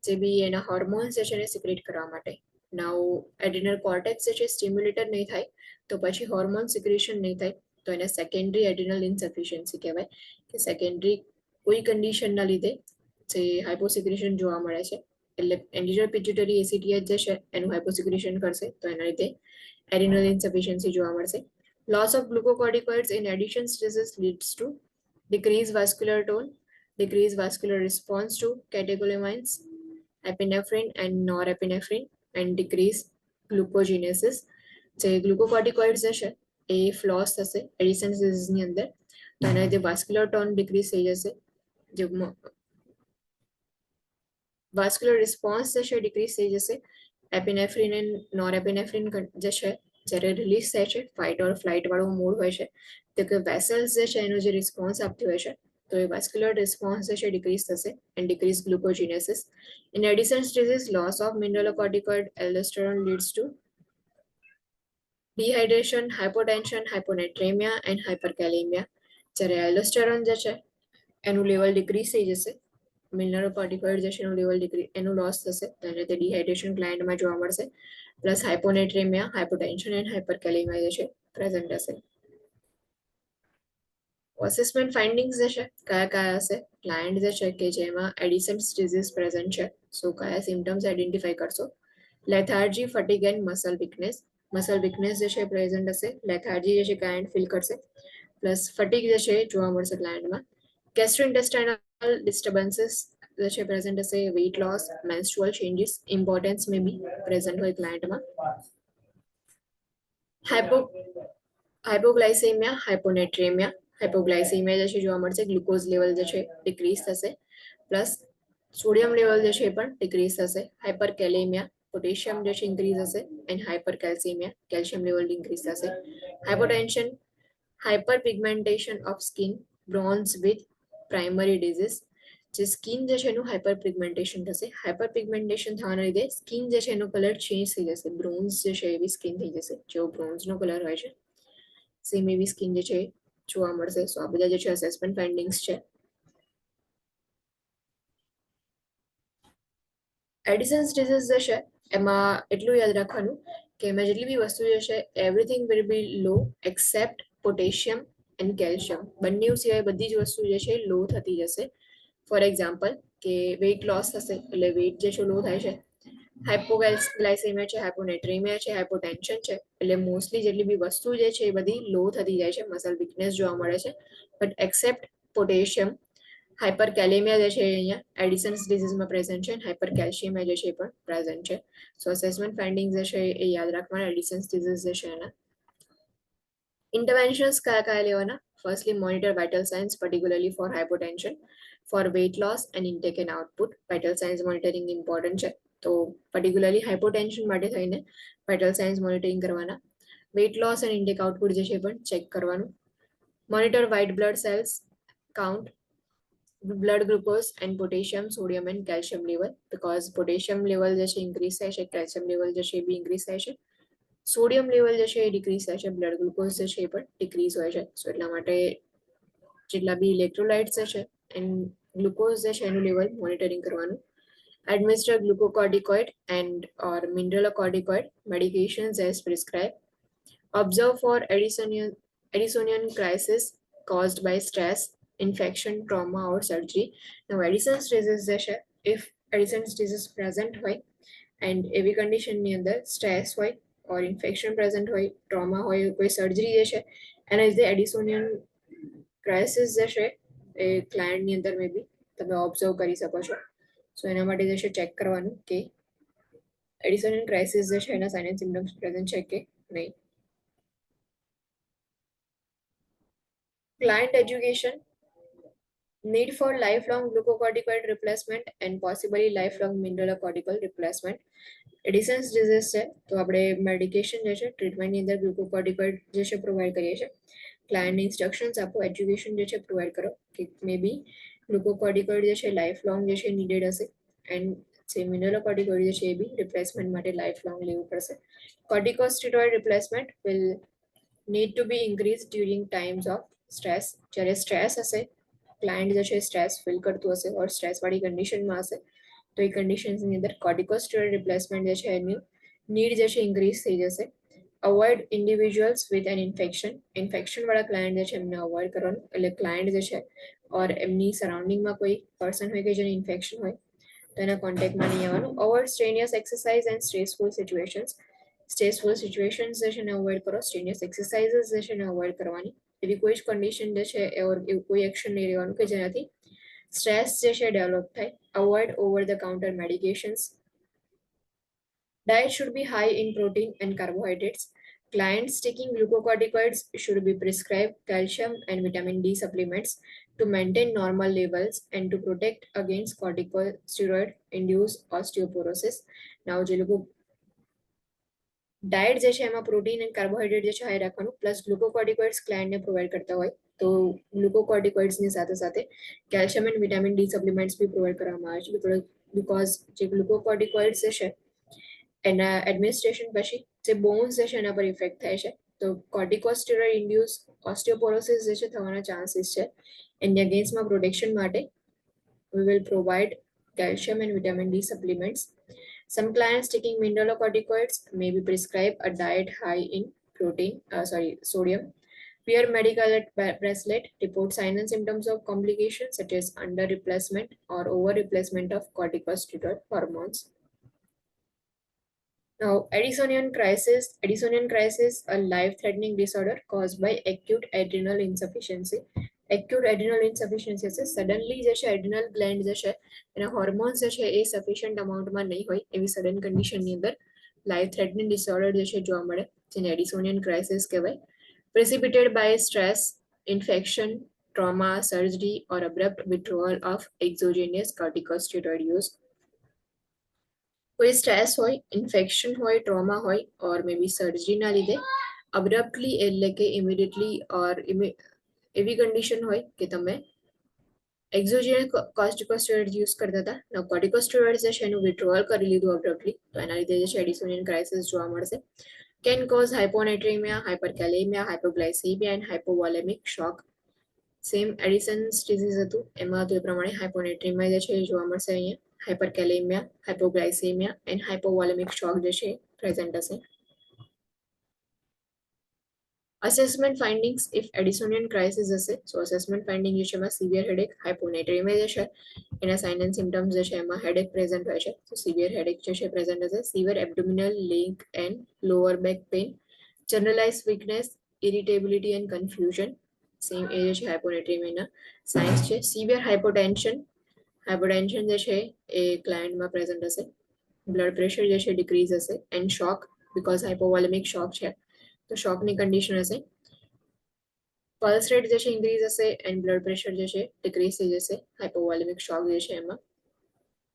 જે બી એના હોર્મોન્સ જે છે એને સિક્રેટ કરવા માટે. નાઉ એડ્રિનલ કોર્ટેક્સ જે છે સ્ટિમ્યુલેટર નહીં થાય તો પછી હોર્મોન સિક્રેશન નહીં થાય, તો એને સેકન્ડરી એડ્રિનલ ઇન્સફિશિયન્સી કહેવાય. કે સેકન્ડરી કોઈ કન્ડિશનના લીધે જે હાઇપોસિક્રેશન જોવા મળે છે, એટલે એન્ટિરિયર પિટ્યુટરી ACTH જે છે એનું હાઇપોસિક્રેશન કરશે, તો એના લીધે એડ્રિનલ ઇન્સફિશિયન્સી જોવા મળશે. Loss of glucocorticoids in Addison's disease leads to decreased vascular tone, decreased vascular response to catecholamines, epinephrine and norepinephrine, and decreased glucogenesis. જે ગ્લુકોકોર્ટિકોઇડ્સ જે છે એ ફ્લોસ થશે એડિસન્સ ડિઝીઝની અંદર, તો એના લીધે વાસ્ક્યુલર ટોન ડિક્રીઝ થઈ જશે, જે વાસ્ક્યુલર રિસ્પોન્સ જે છે ડિક્રીઝ થઈ જશે. એપિનેફ્રિન એન્ડ નોરેપિનેફ્રિન જે છે જ્યારે રિલીઝ થાય છે, ફાઇટ ઓર ફ્લાઇટ વાળો મોડ હોય છે, તો કે વેસલ્સ જે છે એનો જે રિસ્પોન્સ આપતી હોય છે તો એ વાસ્ક્યુલર રિસ્પોન્સ જે છે ડિક્રીઝ થશે and decrease gluconeogenesis. In Addison's disease loss of mineralocorticoid aldosterone leads to dehydration, hypotension, hyponatraemia and hyperkalaemia. જ્યારે એલ્ડોસ્ટેરોન જે છે એનું લેવલ ડિક્રીઝ થઈ જશે, મિનરલોકોર્ટિકોઇડ જે છે એનું લેવલ એનું લોસ થશે, અને તે ડિહાઇડ્રેશન ગ્લેન્ડમાં જોવા મળશે, પ્લસ હાઇપોનેટ્રેમિયા, હાઇપોટેન્શન એન્ડ હાઇપરકેલેમિયા જે છે પ્રેઝન્ટ હશે. અસેસમેન્ટ ફાઇન્ડિંગ્સ જે છે કયા કયા હશે? ક્લાયન્ટ જે છે કે જેમાં એડિસન્સ ડિઝીઝ પ્રેઝન્ટ છે, સો કયા સિમ્ટમ્સ આઈડેન્ટિફાઈ કરશો? Lethargy, fatigue and muscle weakness. Muscle weakness જે છે પ્રેઝન્ટ હશે, લેથાર્જી જે છે ક્લાયન્ટ ફીલ કરશે, પ્લસ ફટીગ જે છે જોવા મળશે ક્લાયન્ટમાં. ગેસ્ટ્રોઇન્ટેસ્ટાઇનલ ડિસ્ટર્બન્સીસ જે છે પ્રેઝન્ટ હશે, weight loss, menstrual changes, importance may be present હોય ક્લાયન્ટમાં. હાઇપોગ્લાઇસેમિયા, હાઇપોનેટ્રેમિયા. હાઇપોગ્લાઇસેમિયા જે છે જોવા મળશે, ગ્લુકોઝ લેવલ જે છે ડિક્રીઝ થશે, પ્લસ સોડિયમ લેવલ જે છે પણ ડિક્રીઝ થશે. હાઇપરકેલેમિયા, પોટેશિયમ જે છે ઇન્ક્રીઝ હશે, and hypercalcaemia, calcium level increase થશે. Hypotension, hyperpigmentation of skin, bronze with primary disease. જે સ્કિન જે છે એનું હાઇપરપિગમેન્ટેશન થશે, હાઇપરપિગમેન્ટેશન થવાના લીધે સ્કિન જે છે એનો કલર ચેન્જ થઈ જશે, બ્રોન્ઝ જે છે એવી સ્કિન થઈ જશે, જેવો બ્રોન્ઝનો કલર હોય છે સેમ એવી સ્કિન જે છે જોવા મળશે. સો આ બધા જે છે અસેસમેન્ટ ફાઇન્ડિંગ્સ છે. એડિસન્સ ડિઝીઝ જે છે એમાં એટલું યાદ રાખવાનું કે એમાં જેટલી બી વસ્તુ જે છે everything will be low except potassium and calcium. બંને સિવાય બધી જ વસ્તુ જે છે લો થતી જશે. ફોર એક્ઝામ્પલ કે વેઇટ લોસ થશે એટલે વેઇટ જે છે લો થાય છે, હાઇપોગ્લાઇસેમિયા છે, હાઇપોનેટ્રેમિયા છે, હાઇપોટેન્શન છે, એટલે મોસ્ટલી જેટલી બી વસ્તુ જે છે એ બધી લો થતી જાય છે, મસલ વીકનેસ જોવા મળે છે. બટ એક્સેપ્ટ પોટેશિયમ, હાઇપરકેલેમિયા જે છે અહીંયા એડિસન્સ ડિઝીઝમાં પ્રેઝન્ટ છે, હાઇપરકેલ્શિયમિયા જે છે એ પણ પ્રેઝન્ટ છે. સો અસેસમેન્ટ ફાઇન્ડિંગ્સ જે છે એ યાદ રાખવાના એડિસન્સ ડિઝીઝ જે છે એના. ઇન્ટરવેન્શન્સ કયા કયા લેવાના? Firstly monitor vital signs particularly for hypotension, for weight loss and intake and output. Vital signs monitoring important છે, તો પર્ટિક્યુલરલી હાઇપોટેન્શન માટે થઈને વાઇટલ સાઇન્સ મોનિટરિંગ કરવાના. Weight loss and intake output જે છે પણ ચેક કરવાનું. Monitor white blood cells count, blood glucose and potassium, sodium and calcium level, because potassium level જે છે ઇન્ક્રીઝ થાય છે, કેલ્શિયમ લેવલ જે છે એ બી ઇન્ક્રીઝ થાય છે, સોડિયમ લેવલ જે છે એ ડિક્રીઝ થાય છે, બ્લડ ગ્લુકોઝ જે છે એ પણ ડિક્રીઝ હોય છે. સો એટલા માટે જેટલા બી ઇલેક્ટ્રોલાઇટ્સ છે એન્ડ ગ્લુકોઝ જે છે એનું લેવલ મોનિટરિંગ કરવાનું. Administer glucocorticoid and or mineralocorticoid medications as prescribed. Observe for Addisonian crisis caused by stress, infection, trauma or surgery. Now Addison's disease જે છે, if Addison's disease present હોય and એવી કન્ડિશનની અંદર સ્ટ્રેસ હોય ઓર ઇન્ફેક્શન પ્રેઝન્ટ હોય, ટ્રોમા હોય, કોઈ સર્જરી જે છે એના લીધે એડિસોનિયન ક્રાઇસિસ જે છે એ ક્લાયન્ટની અંદર મે બી તમે ઓબ્ઝર્વ કરી શકો છો. સો એના માટે જે છે ચેક કરવાનું કે એડિસોનિયન ક્રાઇસિસ જે છે એના સાઇન એન્ડ સિમ્ટમ્સ પ્રેઝન્ટ છે કે નહીં. Client education, need for lifelong glucocorticoid replacement and possibly lifelong mineralocorticoid replacement. Addison's disease છે તો આપણે મેડિકેશન જે છે ટ્રીટમેન્ટની અંદર ગ્લુકોકોર્ટિકોઇડ જે છે પ્રોવાઈડ કરીએ છીએ. ક્લાયન્ટને ઇન્સ્ટ્રક્શન્સ આપો, એજ્યુકેશન જે છે પ્રોવાઈડ કરો કે મે બી ગ્લુકોકોર્ટિકોઇડ જે છે લાઈફ લોંગ જે છે નીડેડ હશે, એન્ડ જે મિનરલોકોર્ટિકોઇડ જે છે એ બી રિપ્લેસમેન્ટ માટે લાઈફ લોંગ લેવું પડશે. Corticosteroid replacement will need to be increased during times of stress. જ્યારે સ્ટ્રેસ હશે, ક્લાયન્ટ જે છે સ્ટ્રેસ ફીલ કરતું હશે ઓર સ્ટ્રેસવાળી કન્ડિશનમાં હશે, તો એ કન્ડિશન્સની અંદર કોર્ટિકોસ્ટેરોઇડ રિપ્લેસમેન્ટ જે છે એની નીડ જે છે ઇન્ક્રીઝ થઈ જશે. Avoid individuals with an infection, ઇન્ફેક્શનવાળા ક્લાયન્ટ જે છે એમને અવોઇડ કરવાનું. એટલે ક્લાયન્ટ જે છે ઓર એમની સરાઉન્ડિંગમાં કોઈ પર્સન હોય કે જેને ઇન્ફેક્શન હોય તો એના કોન્ટેક્ટમાં નહીં આવવાનું. Avoid strenuous exercise and stressful situations, stressful situations જે છે એને અવોઇડ કરો, સ્ટ્રેનિયસ એક્સરસાઇઝીસ જે છે એને અવોઇડ કરવાની. એવી કોઈ જ કન્ડિશન જે છે એવું કોઈ એક્શન નહીં લેવાનું કે જેનાથી સ્ટ્રેસ જે છે ડેવલપ થાય. Avoid over the counter medications. Diet should be high in protein and carbohydrates. Clients taking glucocorticoids should be prescribed calcium and vitamin D supplements to maintain normal levels and to protect against corticosteroid induced osteoporosis. Now જે લોકો ડાયટ જે છે એમાં પ્રોટીન એન્ડ કાર્બોહાઈડ્રેટ જે છે હાઈ રાખવાનું, પ્લસ ગ્લુકોકોર્ટિકોઇડ્સ ક્લાયન્ટને પ્રોવાઈડ કરતા હોય તો ગ્લુકોકોર્ટિકોઇડ્સની સાથે સાથે calcium and vitamin D supplements be provide કરવામાં આવે છે, બીકોઝ જે ગ્લુકોકોર્ટિકોઇડ્સ જે છે એના એડમિનિસ્ટ્રેશન પછી જે બોન્સ જે છે એના પર ઇફેક્ટ થાય છે, તો કોર્ટિકોસ્ટેરોઇડ ઇન્ડ્યુસ ઓસ્ટિયોપોરોસિસ જે છે થવાના ચાન્સીસ છે. એની અગેન્સ્ટમાં પ્રોટેક્શન માટે we will provide calcium and vitamin D supplements. Some clients taking mineralocorticoids may be prescribed a diet high in sodium. Wear medical bracelet report signs and symptoms of complications such as under replacement or over replacement of corticosteroid hormones. Now, Addisonian crisis, a life-threatening disorder caused by acute adrenal insufficiency. Acute adrenal insufficiency હશે, સડનલી જે છે એડ્રિનલ ગ્લેન્ડ જે છે એના હોર્મોન્સ જે છે એ સફિશિયન્ટ અમાઉન્ટમાં નહીં હોય એવી સડન કન્ડિશનની અંદર લાઈફ થ્રેટનિંગ ડિસઓર્ડર જે છે જોવા મળે, જેને એડિસોનિયન ક્રાઇસિસ કહેવાય. Precipitated by stress, infection, trauma, surgery or abrupt withdrawal of exogenous corticosteroid use. કોઈ સ્ટ્રેસ હોય, ઇન્ફેક્શન હોય, ટ્રોમા હોય ઓર મે બી સર્જરીના લીધે અબ્રપ્ટલી એટલે કે ઇમિડિયેટલી ઓર એવી કન્ડિશન હોય કે તમે એક્ઝોજેનિયસ કોર્ટિકોસ્ટેરોઇડ યુઝ કરતા હતા, કોર્ટિકોસ્ટેરોઇડ જે છે એનું વિથડ્રોઅલ કરી લીધું અબ્રપ્ટલી, તો એના લીધે જે છે એડિસોનિયન ક્રાઇસિસ જોવા મળશે. Can cause hyponatraemia, hyperkalaemia, hypoglycaemia and hypovolaemic shock. Same Addison's disease હતું એમાં તો એ પ્રમાણે હાઇપોનેટ્રેમિયા જે છે એ જોવા મળશે અહીંયા, હાઇપરકેલેમિયા, હાઇપોગ્લાયસેમિયા એન્ડ હાઇપોવોલેમિક શોક જે છે પ્રેઝન્ટ હશે. અસેસમેન્ટ ફાઇન્ડિંગ્સ ઇફ એડિસોનિયન ક્રાઇસિસ હશે, સો અસેસમેન્ટ ફાઇન્ડિંગ જે છે એમાં સિવિયર હેડેક, હાઇપોનેટ્રેમિયા જે છે એના સાઇન એન્ડ સિમ્ટમ્સ જે છે એમાં હેડેક પ્રેઝન્ટ હોય છે, તો સિવિયર હેડેક જે છે પ્રેઝન્ટ હશે. Severe abdominal, leg and lower back pain, generalise weakness, irritability and confusion, same એ જે છે હાઇપોનેટ્રેમિયાના સાઇન્સ છે. સિવિયર હાઇપોટેન્શન જે છે એ ક્લાયન્ટમાં પ્રેઝન્ટ હશે. બ્લડ પ્રેશર જે છે ડિક્રીઝ હશે એન્ડ શોક, બીકોઝ હાઇપોવોલેમિક શોક છે તો શોકની કન્ડિશન હશે. પલ્સ રેટ જે છે ઇન્ક્રીઝ હશે એન્ડ બ્લડ પ્રેશર જે છે ડિક્રીઝ થઈ જશે હાઇપોવોલેમિક શોક જે છે એમાં.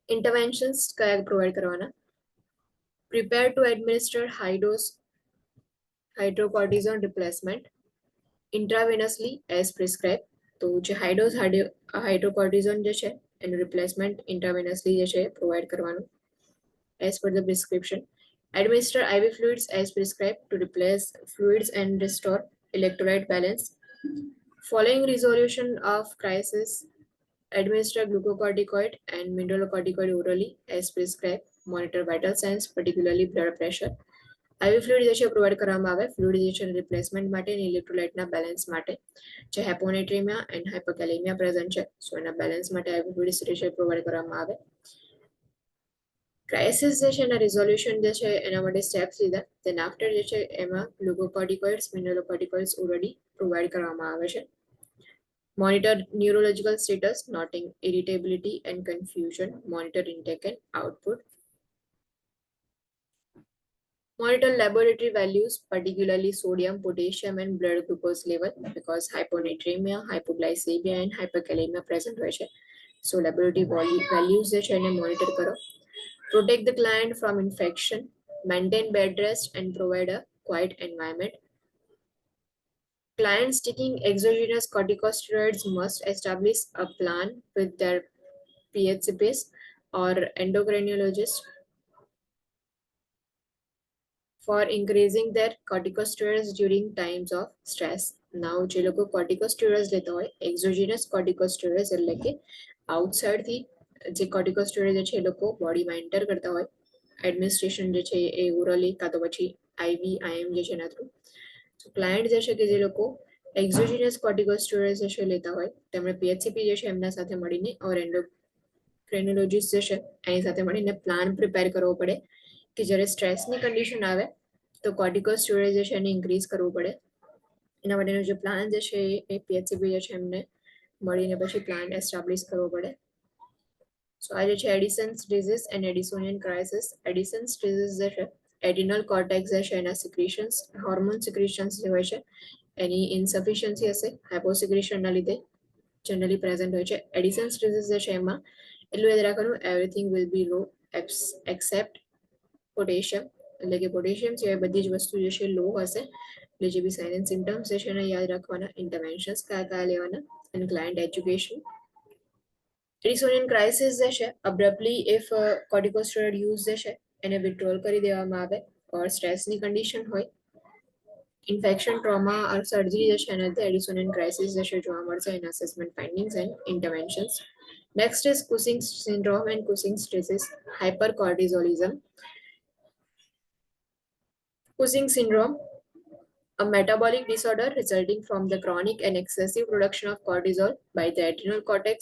ઇન્ટરવેન્શન્સ કયા પ્રોવાઈડ કરવાના? Prepare to administer high dose hydrocortisone replacement intravenously as prescribe, તો જે હાઈ ડોઝ હાઇડ્રોકોર્ટિઝોન જે છે એનું રિપ્લેસમેન્ટ ઇન્ટ્રાવેનસલી જે છે પ્રોવાઈડ કરવાનું as per the prescription. Administer IV fluids as prescribed to replace fluids and restore electrolyte balance. Following resolution of crisis, administer glucocorticoid and mineralocorticoid orally as prescribed. Monitor vital signs, particularly blood pressure. IV fluid જે છે પ્રોવાઈડ કરવામાં આવે ફ્લુઇડ જે છે રિપ્લેસમેન્ટ માટે અને ઇલેક્ટ્રોલાઇટના બેલેન્સ માટે. જે હાઇપોનેટ્રેમિયા એન્ડ હાઇપોકેલેમિયા પ્રેઝન્ટ છે, સો એના બેલેન્સ માટે IV ફ્લુઇડ જે છે પ્રોવાઈડ કરવામાં આવે. ક્રાઇસિસ જે છે એના રિઝોલ્યુશન જે છે એના માટે સ્ટેપ્સ લીધા, દેન આફ્ટર જે છે એમાં ગ્લુકોકોર્ટિકોઇડ્સ, મિનરલોકોર્ટિકોઇડ્સ ઓલરેડી પ્રોવાઈડ કરવામાં આવે છે. Monitor neurological status, noting irritability and confusion, monitor intake and output. Monitor laboratory values, particularly sodium, potassium, and blood glucose level, because hyponatremia, hypoglycemia, and hyperkalemia present હોય છે. So laboratory values જે છે એને monitor કરો. Protect the client from infection, maintain bed rest, and provide a quiet environment. Clients taking exogenous corticosteroids must establish a plan with their PHCPs or endocrinologist for increasing their corticosteroids during times of stress. Now, જે લોકો corticosteroids લેતા હોય, exogenous corticosteroids એટલે કે outside થી જે corticosteroids જે છે એ લોકો બોડીમાં એન્ટર કરતા હોય, એડમિનિસ્ટ્રેશન જે છે એ ઓરલી કાં તો પછી IV IM જે છે એના થ્રુ. તો ક્લાયન્ટ જે છે કે જે લોકો એક્ઝોજીનિયસ કોર્ટિકોસ્ટેરોઇડ્સ જે છે લેતા હોય તેમણે PHCP જે છે એમના સાથે મળીને ઓર એન્ડોક્રાઇનોલોજિસ્ટ જે છે એની સાથે મળીને પ્લાન પ્રિપેર કરવો પડે કે જ્યારે સ્ટ્રેસની કન્ડિશન આવે તો કોર્ટિકોસ્ટેરોઇડ જે છે એને ઇન્ક્રીઝ કરવું પડે. એના માટેનો જે પ્લાન જે છે એ PHCP જે છે એમને મળીને પછી પ્લાન એસ્ટાબ્લિશ કરવો પડે. સો આ જે છે Addison's disease and એડિસોનિયન crisis. એડિસન્સ disease જે છે એડિનલ કોર્ટેક્સ જે છે એના સિક્રેશન્સ, હોર્મોન સિક્રેશન્સ જે હોય છે એની ઇન્સફિશિયન્સી હશે, હાઇપોસિક્રેશનના લીધે જનરલી પ્રેઝન્ટ હોય છે. એડિસન્સ ડિઝીઝ જે છે એમાં એટલું યાદ રાખવાનું, everything will be low except potassium. એટલે કે પોટેશિયમ સિવાય બધી જ વસ્તુ જે છે લો હશે. એટલે જે બી સાઇન એન્ડ સિમ્ટમ્સ છે એને યાદ રાખવાના, ઇન્ટરવેન્શન્સ કયા કયા લેવાના, અને ક્લાયન્ટ એજ્યુકેશન. એડિસોનિયન ક્રાઇસિસ જે છે અબ્રપ્ટલી ઇફ કોર્ટિકોસ્ટેરોઇડ યુઝ જે છે એને વિથડ્રોલ કરી દેવામાં આવે, ઓર સ્ટ્રેસની કન્ડિશન હોય, ઇન્ફેક્શન, ટ્રોમા ઓર સર્જરી જે છે એનાથી એડિસોનિયન ક્રાઇસિસ જે છે જોવા મળશે in assessment findings and interventions. Next is Cushing's syndrome and Cushing's disease, hypercortisolism. Cushing's syndrome, a metabolic disorder resulting from the chronic and excessive production of cortisol by the adrenal cortex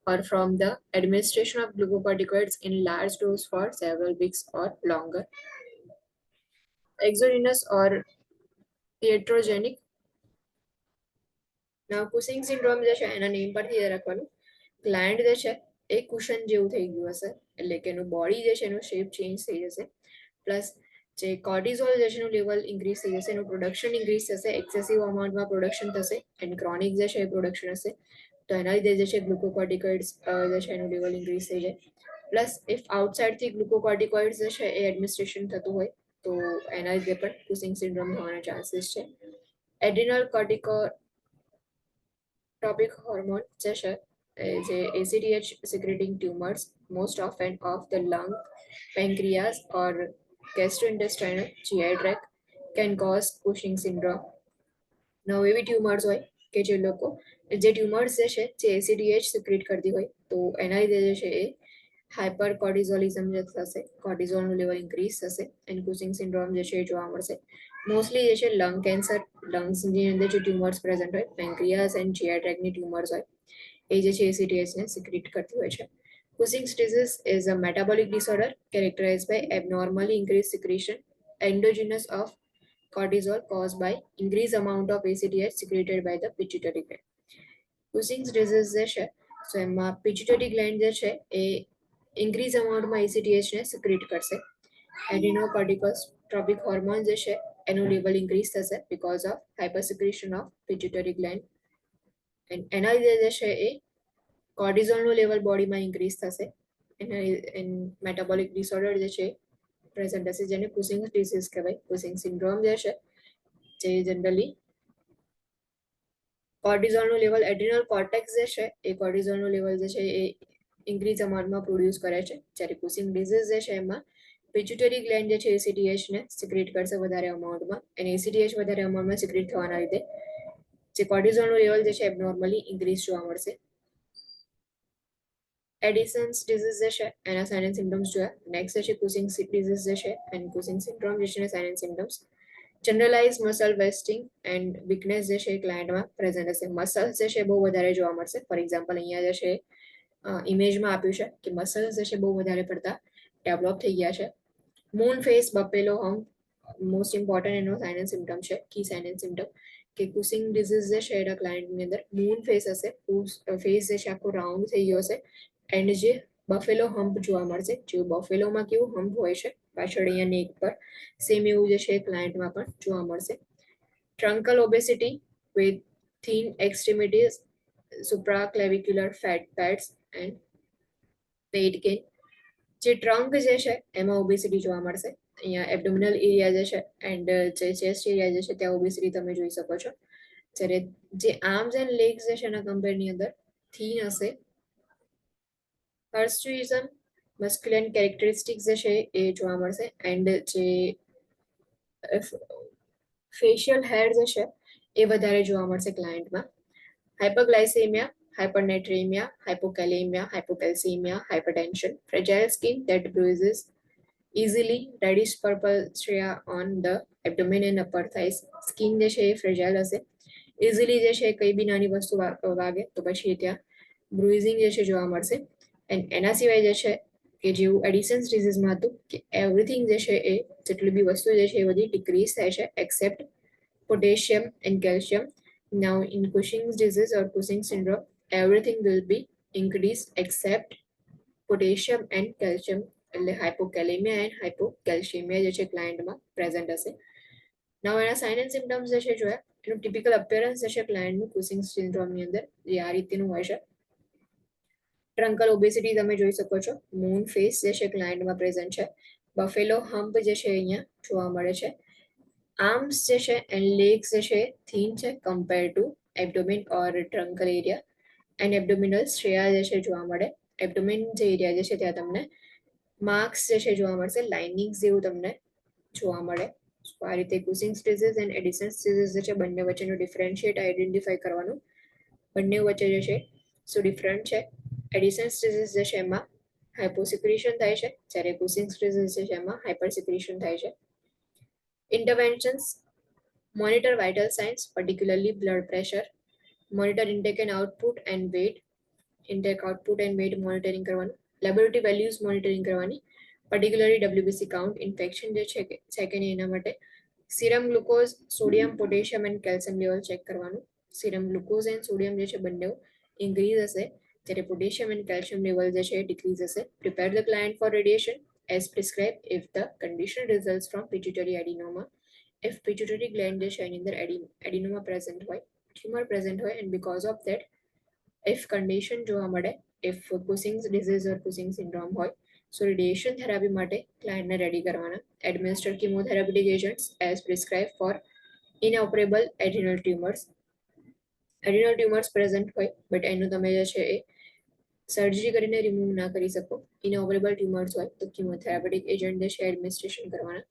or from the administration of glucocorticoids in large dose for several weeks or longer. Exogenous or iatrogenic. Now Cushing syndrome જે છે એના નેમ પરથી યાદ રાખવાનું, ગ્લેન્ડ જે છે એ કુશન જેવું થઈ ગયું હશે, એટલે કે એનું બોડી જે છે એનું શેપ ચેન્જ થઈ જશે, પ્લસ જે કોર્ટિઝોલ જે છે એનું લેવલ ઇન્ક્રીઝ થઈ જશે, એનું પ્રોડક્શન ઇન્ક્રીઝ થશે, એક્સેસિવ અમાઉન્ટમાં પ્રોડક્શન થશે, એન્ડ ક્રોનિક જે છે એ પ્રોડક્શન હશે, તો એના લીધે જે છે ગ્લુકોકોર્ટિકોઇડ્સ જે છે એનું લેવલ ઇન્ક્રીઝ થઈ જાય. પ્લસ ઇફ આઉટસાઇડથી ગ્લુકોકોર્ટિકોઇડ્સ જે છે એ એડમિનિસ્ટ્રેશન થતું હોય તો એના લીધે પણ કુશિંગ સિન્ડ્રોમ થવાના ચાન્સીસ છે. એડ્રિનલ કોર્ટિકોટ્રોપિક હોર્મોન જે છે જે ACTH secreting tumors most often of the lung, pancreas or gastrointestinal GI tract can cause Cushing syndrome. Now એવી ટ્યુમર્સ હોય કે જે લોકો જે ટ્યુમર્સ જે છે જે ACTH સિક્રેટ કરતી હોય તો એના લીધે જે છે એ હાઇપર કોર્ટિઝોલિઝમ જે થશે, કોર્ટિઝોલનું લેવલ ઇન્ક્રીઝ થશે, એન્ડ કુશિંગ સિન્ડ્રોમ જે છે એ જોવા મળશે. મોસ્ટલી જે છે લંગ કેન્સર, લંગ્સની અંદર જે ટ્યુમર્સ પ્રેઝન્ટ હોય, પેન્ક્રિયાસ એન્ડ જીઆઈ ટ્રેકની ટ્યુમર્સ હોય એ જે છે ACTH ને સિક્રેટ કરતી હોય છે. Cushing's disease is a metabolic disorder characterized by abnormally increased secretion endogenous of cortisol caused by increased amount of ACTH secreted by the pituitary gland. Cushing's disease જે છે તો એમાં pituitary gland જે છે એ increase amountમાં ACTH ને સિક્રેટ કરશે. Adrenocorticotropic hormone જે છે એનું લેવલ ઇન્ક્રીઝ થશે because of hypersecretion of pituitary gland, and એના લીધે જે છે એ કોર્ટિઝોલનું લેવલ બોડીમાં ઇન્ક્રીઝ થશે, એના મેટાબોલિક ડિસઓર્ડર જે છે પ્રેઝન્ટ હશે જેને કુશિંગ ડિસીઝ કહેવાય. કુશિંગ સિન્ડ્રોમ જે છે જે જનરલી કોર્ટિઝોલનું લેવલ, એડ્રિનલ કોર્ટેક્સ જે છે એ કોર્ટિઝોલનું લેવલ જે છે એ ઇન્ક્રીઝ અમાઉન્ટમાં પ્રોડ્યુસ કરે છે, જ્યારે કુશિંગ ડિસીઝ જે છે એમાં પિટ્યુટરી ગ્લેન્ડ જે છે ACTH ને સિક્રેટ કરશે વધારે અમાઉન્ટમાં, અને ACTH વધારે અમાઉન્ટમાં સિક્રેટ થવાના લીધે જે કોર્ટિઝોલનું લેવલ જે છે એબનોર્મલી ઇન્ક્રીઝ જોવા મળશે. એડિસન્સ ડિઝીઝ જે છે એના સાઇન એન્ડ સિમ્ટમ્સ જોયા. નેક્સ્ટ છે કુશિંગ ડિઝીઝ જે છે એન્ડ કુશિંગ સિન્ડ્રોમ જે છે sign and symptoms. Generalize muscle wasting and weakness જે છે ક્લાયન્ટમાં પ્રેઝન્ટ હશે. મસલ્સ જે છે બહુ વધારે જોવા મળશે. ફોર એક્ઝામ્પલ અહીંયા જે છે ઇમેજમાં આપ્યું છે કે મસલ્સ જે છે બહુ વધારે પડતા ડેવલપ થઈ ગયા છે. Moon face, Buffalo hump most important એનો સાઇન એન્ડ સિમ્ટમ છે, કી સાઇન એન્ડ સિમ્ટમ, કે કુશિંગ ડિઝીઝ જે છે એના ક્લાયન્ટની અંદર મૂન ફેસ હશે, ફેસ જે છે આખો રાઉન્ડ થઈ ગયો હશે, એન્ડ જે બફેલો હમ્પ જોવા મળશે, જેવું બફેલોમાં કેવું હમ્પ હોય છે પાછળ અહીંયા નેક પર, સેમ એવું જે છે ક્લાયન્ટમાં પણ જોવા મળશે. Truncal obesity with thin extremities, supraclavicular fat pads and weight gain. જે ટ્રંક જે છે એમાં ઓબેસિટી જોવા મળશે. અહીંયા એબડોમિનલ એરિયા જે છે એન્ડ જે ચેસ્ટ એરિયા જે છે ત્યાં ઓબેસિટી તમે જોઈ શકો છો, જ્યારે જે આર્મ્સ એન્ડ લેગ્સ જે છે એના કમ્પેરની અંદર થીન હશે. હર્સ્ટુઇઝમ, મસ્ક્યુલર કેરેક્ટરિસ્ટિક્સ જે છે એ જોવા મળશે, એન્ડ જે ફેશિયલ હેર જે છે એ વધારે જોવા મળશે ક્લાયન્ટમાં. હાઇપરગ્લાયસેમિયા, hypernatremia, hypokalemia, hypocalcemia, hypertension, fragile skin that bruises easily, reddish purple stria on the abdomen and upper thighs. Skin જે છે એ ફ્રેજાઇલ હશે, ઇઝીલી જે છે કઈ બી નાની વસ્તુ વાગે તો પછી ત્યાં બ્રુઇઝિંગ જે છે જોવા મળશે. એન્ડ એના સિવાય જે છે કે જેવું એડિસન્સ ડિઝીઝમાં હતું કે એવરીથિંગ જે છે એ જેટલી બી વસ્તુ જે છે એ બધી ડિક્રીઝ થાય છે accept potassium and calcium. Now in Cushing's disease or Cushing syndrome, everything will be increased except potassium and calcium, એટલે hypokalemia and hypocalcemia જે છે ક્લાયન્ટમાં પ્રેઝન્ટ હશે. Now એના સાઇન એન્ડ સિમ્ટમ્સ જે છે જોયા, એનું ટિપિકલ અપિયરન્સ જે છે ક્લાયન્ટનું કુશિંગ સિન્ડ્રોમની અંદર જે આ રીતનું હોય છે. ટ્રંકલ ઓબેસિટી તમે જોઈ શકો છો, મૂન ફેસ જે છે ક્લાયન્ટમાં પ્રેઝન્ટ છે, બફેલો હમ્પ જે છે અહીંયા જોવા મળે છે. આર્મ્સ જે છે એન્ડ લેગ્સ જે છે થીન છે compare to abdomen or truncal area, and abdominal striae જે છે જોવા મળે. એબડોમિન જે એરિયા જે છે ત્યાં તમને માર્ક્સ જે છે જોવા મળશે, લાઇનિંગ્સ જેવું તમને જોવા મળે. આ રીતે કુસિંગ્સ ડિઝીઝ એન્ડ એડિસન્સ ડિઝીઝ જે છે બંને વચ્ચેનું ડિફરન્શિએટ આઈડેન્ટિફાઈ કરવાનું. બંને વચ્ચે જે છે શું ડિફરન્ટ છે. એડિસન્સ ડિઝીઝ જે છે એમાં હાઇપોસિક્રેશન થાય છે, જ્યારે કુસિંગ્સ ડિઝીઝ જે છે એમાં હાઇપરસિક્રેશન થાય છે. Interventions: monitor vital signs, particularly blood pressure, monitor intake and output and weight, intake output and weight monitoring કરવાનું. લેબોરેટરી વેલ્યુઝ મોનિટરિંગ કરવાની, પર્ટિક્યુલરલી ડબ્લ્યુબીસી કાઉન્ટ, ઇન્ફેક્શન જે છે કે નહીં એના માટે. Serum glucose, sodium, potassium and calcium level check કરવાનું. સિરમ ગ્લુકોઝ એન્ડ સોડિયમ જે છે બંને ઇન્ક્રીઝ હશે, જ્યારે પોટેશિયમ એન્ડ કેલ્શિયમ લેવલ જે છે ડિક્રીઝ હશે. Prepare the client for radiation as prescribed if the condition results from pituitary adenoma. If pituitary gland જે છે એની અંદર adenoma present હોય, tumor present હોય, and because of that if condition જોવા મળે, if Cushing's disease or Cushing syndrome હોય, so radiation therapy માટે ક્લાયન્ટને રેડી કરવાના. Administer chemotherapeutic agents as prescribed for inoperable adrenal tumors. Adrenal tumours present હોય બટ એનું તમે જે છે એ સર્જરી કરીને રિમૂવ ના કરી શકો. ઇનઓપરેબલ ટ્યુમર્સ હોય તો કિમોથેરાપેટિક એજન્ટ જે છે એડમિનિસ્ટ્રેશન કરવાના.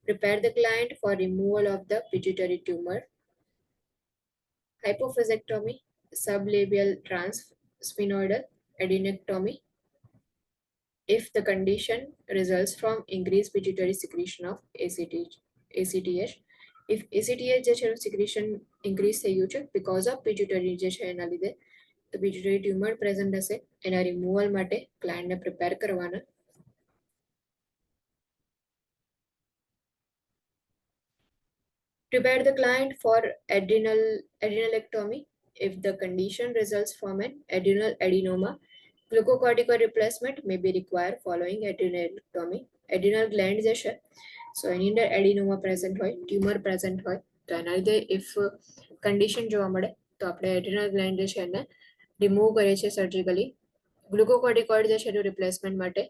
Prepare the client for removal of the pituitary tumour. Hypophysectomy, sublabial transsphenoidal adenectomy if the condition results from increased pituitary secretion of ACTH. If ACTH જે છે secretion increase થઈ ગયું છે because of pituitary જે છે એના લીધે, તો pituitary tumor present હશે, એના રિમૂવલ માટે ક્લાયન્ટને પ્રિપેર કરવાના. Prepare the client for adrenalectomy if the condition results from an adrenal adenoma. Glucocorticoid replacement may be required following adrenalectomy. Adrenal gland જે છે સો એની અંદર એડિનોમા પ્રેઝન્ટ હોય, ટ્યુમર પ્રેઝન્ટ હોય, તો એના લીધે ઇફ કન્ડિશન જોવા મળે તો આપણે એડ્રિનલ ગ્લેન્ડ જે છે એને રિમૂવ કરીએ છીએ સર્જિકલી. ગ્લુકોકોર્ટિકોઇડ જે છે એનું રિપ્લેસમેન્ટ માટે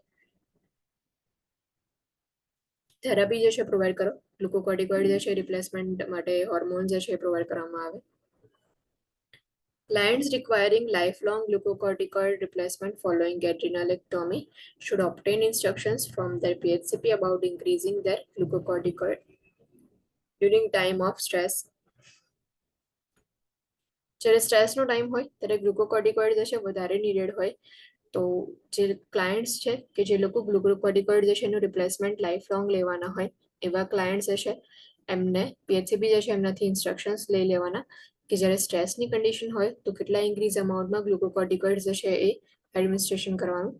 થેરાપી જે છે પ્રોવાઈડ કરો. ગ્લુકોકોર્ટિકોઇડ જે છે રિપ્લેસમેન્ટ માટે હોર્મોન જે છે પ્રોવાઈડ કરવામાં આવે. Clients requiring lifelong glucocorticoid replacement following adrenalectomy should obtain instructions from their PHCP about increasing their glucocorticoid during time of stress. જ્યારે સ્ટ્રેસનો ટાઈમ હોય ત્યારે ગ્લુકોકોર્ટિકોઇડ જે છે વધારે નીડેડ હોય, તો જે ક્લાયન્ટ્સ છે કે જે લોકો ગ્લુકોકોર્ટિકોઇડ જે છે એનું રિપ્લેસમેન્ટ લાઈફ લોંગ લેવાના હોય એવા ક્લાયન્ટ્સ જે છે એમને પીએચસીપી જે છે એમનાથી ઇન્સ્ટ્રક્શન્સ લઈ લેવાના કે જ્યારે સ્ટ્રેસની કન્ડિશન હોય તો કેટલા ઇન્ક્રીઝ અમાઉન્ટમાં ગ્લુકોકોર્ટિકોઇડ જે છે એ એડમિનિસ્ટ્રેશન કરવાનું.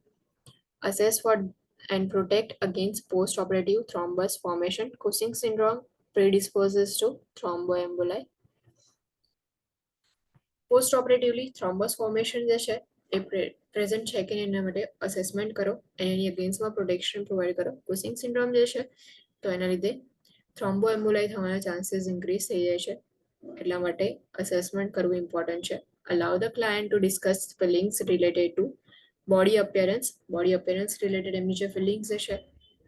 Assess for and protect against post operative thrombus formation. Cushing syndrome predisposes to thromboemboli. Post operatively thrombus formation જે છે એ પ્રેઝન્ટ છે કે એના માટે અસેસમેન્ટ કરો અને એની અગેન્સ્ટમાં પ્રોટેક્શન પ્રોવાઈડ કરો. Cushing syndrome જે છે તો એના લીધે થ્રોમ્બોએમ્બોલાઈ થવાના ચાન્સીસ ઇન્ક્રીઝ થઈ જાય છે, એટલા માટે અસેસમેન્ટ કરવું ઇમ્પોર્ટન્ટ છે. Allow the client to discuss feelings related to body appearance. Body appearance related એમની જે ફિલિંગ્સ છે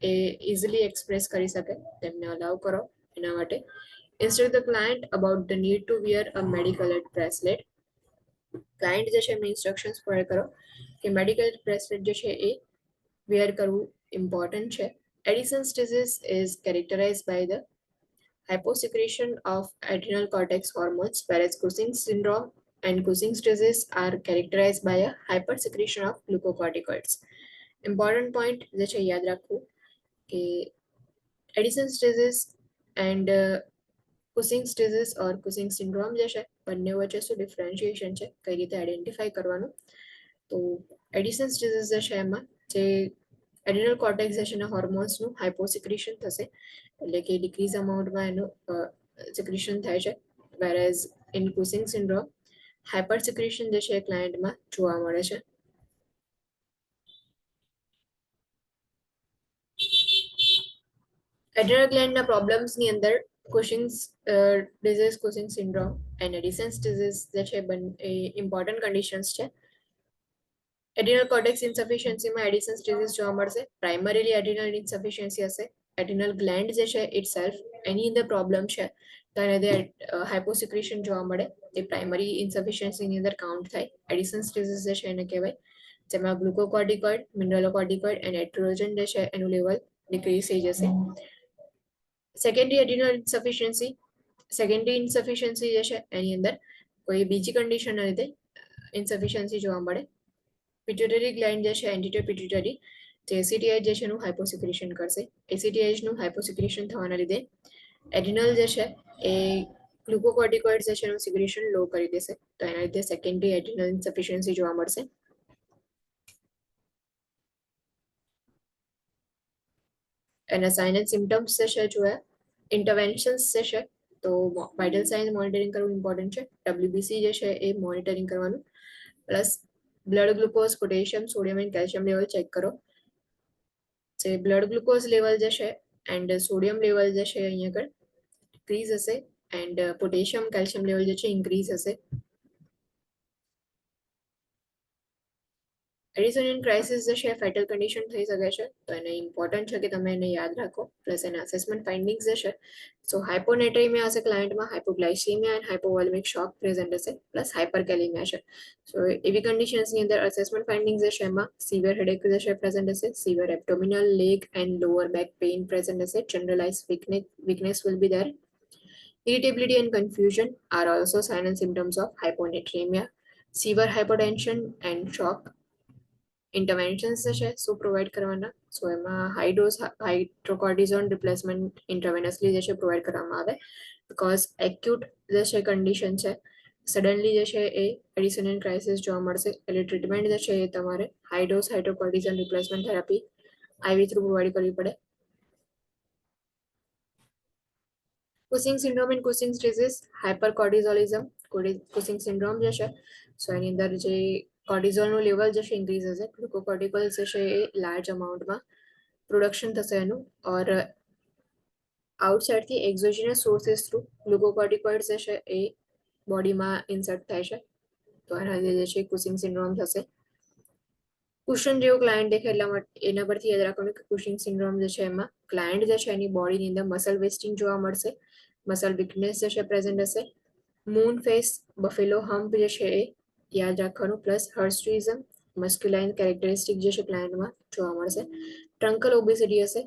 એ ઇઝીલી એક્સપ્રેસ કરી શકે તેમને અલાઉ કરો એના માટે. Instruct the client about the need to wear a medical bracelet. Client જે છે એમને ઇન્સ્ટ્રક્શન્સ પ્રોવાઈડ કરો કે મેડિકલ બ્રેસલેટ જે છે એ વેર કરવું ઇમ્પોર્ટન્ટ છે. Addison's disease is characterised by the hyposecretion of adrenal cortex hormones, whereas Cushing's syndrome and Cushing's disease are characterized by a hypersecretion of glucocorticoids. Important point જે છે યાદ રાખવું કે Addison's disease and Cushing's disease or Cushing syndrome જે છે બંને વચ્ચે શું ડિફરન્શિએશન છે, કઈ રીતે આઈડેન્ટિફાઈ કરવાનું. તો એડિસન્સ ડિઝીઝ જે છે એમાં જે એડ્રિનલ કોર્ટેક્સ જે છે એના હોર્મોન્સનું હાઇપોસિક્રેશન થશે, એટલે કે ડિક્રીઝ અમાઉન્ટમાં એનું સિક્રેશન થાય છે. Whereas in Cushing syndrome hypersecretion જે છે ક્લાયન્ટમાં જોવા મળે છે. એડ્રિનલ ગ્લેન્ડના પ્રોબ્લેમ્સની અંદર Cushing's disease, Cushing syndrome and Addison's disease જે છે એ ઇમ્પોર્ટન્ટ કન્ડિશન્સ છે. એડ્રિનલ કોર્ટેક્સ ઇન્સફિશિયન્સીમાં એડિશન સ્ટેજીસ જોવા મળશે. પ્રાઇમરીલી એડ્રિનલ ઇન્સફિશિયન્સી હશે. એડ્રિનલ ગ્લેન્ડ જે છે ઇટ સેલ્ફ એની અંદર પ્રોબ્લેમ છે તો એને લીધે હાઇપોસિક્રેશન જોવા મળે. એ પ્રાઇમરી ઇન્સફિશિયન્સીની અંદર કાઉન્ટ થાય. એડિશન સ્ટેજીસ જે છે એને કહેવાય, જેમાં ગ્લુકોકોર્ટિકોઇડ, મિનરલોકોર્ટિકોઇડ એન્ડ એસ્ટ્રોજન જે છે એનું લેવલ ડિક્રીઝ થઈ જશે. સેકન્ડરી એડ્રિનલ ઇન્સફિશિયન્સી, સેકન્ડરી ઇન્સફિશિયન્સી જે છે એની અંદર કોઈ બીજી કન્ડિશનના લીધે ઇન્સફિશિયન્સી જોવા મળે. પિટ્યુટરી ગ્લેન્ડ જે છે, એન્ટિરિયર પિટ્યુટરી, જે એસીટીએચ જે છે એનું હાઇપોસિક્રેશન કરશે. એસીટીએચ નું હાઇપોસિક્રેશન થવાના લીધે એડ્રિનલ જે છે એ ગ્લુકોકોર્ટિકોઇડ્સ જે છે એનું સિક્રેશન લો કરી દેશે, તો એના લીધે સેકન્ડરી એડ્રિનલ ઇન્સફિશિયન્સી જોવા મળશે. એના સાઇન એન્ડ સિમ્ટમ્સ જે છે જોયા. ઇન્ટરવેન્શન્સ જે છે તો વાઇટલ સાઇન મોનિટરિંગ કરવું ઇમ્પોર્ટન્ટ છે. ડબ્લ્યુબીસી જે છે એ મોનિટરિંગ કરવાનું, plus blood glucose, potassium, sodium and calcium level check કરો. જે બ્લડ ગ્લુકોઝ લેવલ જે છે એન્ડ સોડિયમ લેવલ જે છે અહીંયા આગળ ડિક્રીઝ હશે એન્ડ પોટેશિયમ, કેલ્શિયમ લેવલ જે છે ઇન્ક્રીઝ હશે. એડિસોનિયન ક્રાઇસિસ જે છે ફેટલ કન્ડિશન થઈ શકે છે, તો એને ઇમ્પોર્ટન્ટ છે કે તમે એને યાદ રાખો. પ્લસ એના અસેસમેન્ટ ફાઇન્ડિંગ્સ જે છે, સો હાઇપોનેટ્રેમિયા હશે ક્લાયન્ટમાં, હાઇપોગ્લાયસેમિયા એન્ડ હાઇપોવોલ્મિક શોક પ્રેઝન્ટ હશે, પ્લસ હાઇપરકેલેમિયા છે. સો એવી કન્ડિશન્સની અંદર અસેસમેન્ટ ફાઇન્ડિંગ્સ જે છે એમાં સિવિયર હેડેક જે છે પ્રેઝન્ટ હશે, severe abdominal, leg and lower back pain present હશે, generalise weakness will be there. Irritability and confusion are also signs and symptoms of hyponatremia. Severe hypotension and shock. ઇન્ટરવેન્શન્સ જે છે શું પ્રોવાઈડ કરવાના, સો એમાં હાઈ ડોઝ હાઇડ્રોકોર્ટિઝોન રિપ્લેસમેન્ટ ઇન્ટરવેનસલી જે છે પ્રોવાઈડ કરવામાં આવે, બીકોઝ એક્યુટ જે છે કન્ડિશન છે, સડનલી જે છે એ એડિસોનિયન ક્રાઇસિસ જોવા મળશે, એટલે ટ્રીટમેન્ટ જે છે એ તમારે high dose hydrocortisone replacement therapy આઈવી થ્રુ પ્રોવાઈડ કરવી પડે. કુસિંગ સિન્ડ્રોમ એન્ડ કુસિંગ ડિઝીઝ, હાઇપરકોર્ટિઝોલિઝમ. કુસિંગ સિન્ડ્રોમ જે છે સો એની અંદર જે કોર્ટિઝોલનું લેવલ જે છે ઇન્ક્રીઝ હશે, ગ્લુકોકોર્ટિકોઇડ્સ જે છે એ લાર્જ અમાઉન્ટમાં પ્રોડક્શન થશે એનું, ઓર આઉટસાઇડથી એક્ઝોજિનસ સોર્સિસ થ્રુ ગ્લુકોકોર્ટિકોઇડ્સ જે છે એ બોડીમાં ઇન્સર્ટ થાય છે, તો એના લીધે જે છે કુસિંગ સિન્ડ્રોમ થશે. કુશન જેવું ક્લાયન્ટ દેખે એટલા માટે એના પરથી યાદ રાખવાનું કે કુશિંગ સિન્ડ્રોમ જે છે એમાં ક્લાયન્ટ જે છે એની બોડીની અંદર મસલ વેસ્ટિંગ જોવા મળશે, મસલ વીકનેસ જે છે પ્રેઝન્ટ હશે. મૂન ફેસ, બફેલો હમ્પ જે છે એ યાદ રાખવાનું, પ્લસ હર્સ્ટ્રીઝમ, મસ્ક્યુલાઇન કેરેક્ટરિસ્ટિક જે છે ક્લાયન્ટમાં જોવા મળશે. ટ્રંકલ ઓબેસિટી હશે.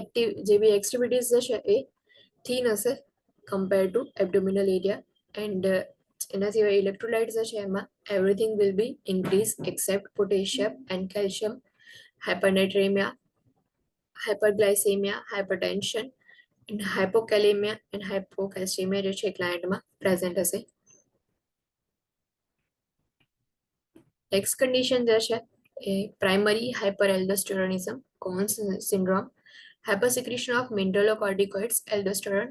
એક્ટિવ જે બી એક્ટિવિટીઝ જે છે એ થીન હશે compare to abdominal area, and એના સિવાય ઇલેક્ટ્રોલાઇટ્સ જે છે એમાં everything will be increase except potassium and calcium. Hypernatraemia, hyperglycaemia, hypertension, hypokalaemia and hypocalcaemia જે છે ક્લાયન્ટમાં પ્રેઝન્ટ હશે. નેક્સ્ટ કન્ડિશન જે છે એ primary hyperaldosteronism, Conn's syndrome, hypersecretion of mineralocorticoids, aldosterone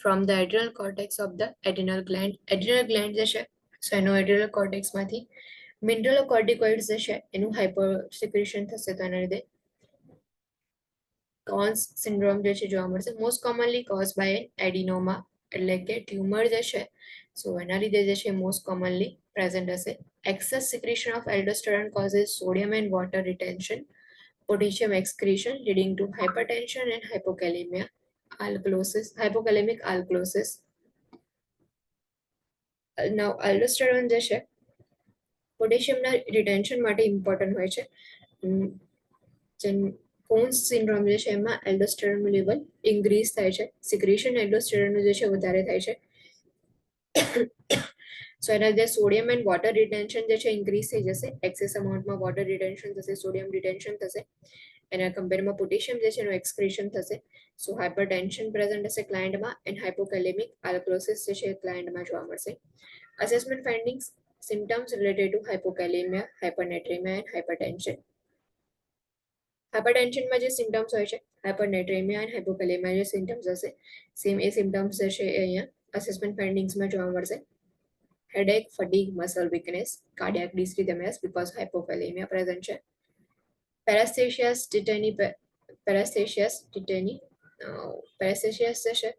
from the adrenal cortex of the adrenal gland. Adrenal gland જે છે સો એનો adrenal cortex માંથી mineralocorticoids જે છે એનું હાઇપરસિક્રેશન થશે, તો એના લીધે કોન્સ સિન્ડ્રોમ જે છે જોવા મળશે. મોસ્ટ કોમનલી કોઝ બાય એડિનોમા, એટલે કે ટ્યુમર જે છે સો એના લીધે જે છે મોસ્ટ કોમનલી પ્રેઝન્ટ હશે. Excess secretion of aldosterone causes sodium and water retention, potassium excretion leading to hypertension and hypokalemia, hypokalemic alkalosis. Now aldosterone જે છે પોટેશિયમના રિટેન્શન માટે ઇમ્પોર્ટન્ટ હોય છે. કોન્સ સિન્ડ્રોમ જે છે એમાં એલ્ડોસ્ટેરોનનું લેવલ ઇન્ક્રીઝ થાય છે, સિક્રેશન એલ્ડોસ્ટેરોનનું જે છે વધારે થાય છે, સો એના લીધે સોડિયમ એન્ડ વોટર રિટેન્શન જે છે ઇન્ક્રીઝ થઈ જશે. એક્સેસ અમાઉન્ટમાં વોટર રિટેન્શન થશે, સોડિયમ રિટેન્શન થશે, એના કમ્પેરમાં પોટેશિયમ જે છે એનું એક્સક્રીશન થશે. સો હાઇપરટેન્શન પ્રેઝન્ટ હશે ક્લાયન્ટમાં એન્ડ હાઇપોકેલેમિક આલ્કલોસિસ જે છે ક્લાયન્ટમાં જોવા મળશે. Assessment findings, symptoms related to hypokalaemia, hypernatraemia and hypertension. હાઇપરટેન્શનમાં જે સિમ્ટમ્સ હોય છે, હાઇપરનેટ્રેમિયા એન્ડ હાઇપોકેલેમિયા જે સિમ્ટમ્સ હશે, સેમ એ સિમ્ટમ્સ જે છે એ અહીંયા અસેસમેન્ટ ફાઇન્ડિંગ્સમાં જોવા મળશે. Headache, fatigue, muscle weakness, cardiac dysrhythmias because hypokalaemia present છે. પેરાસ્થેશિયાસ ટીટેની, પેરાસ્થેશિયાસ જે છે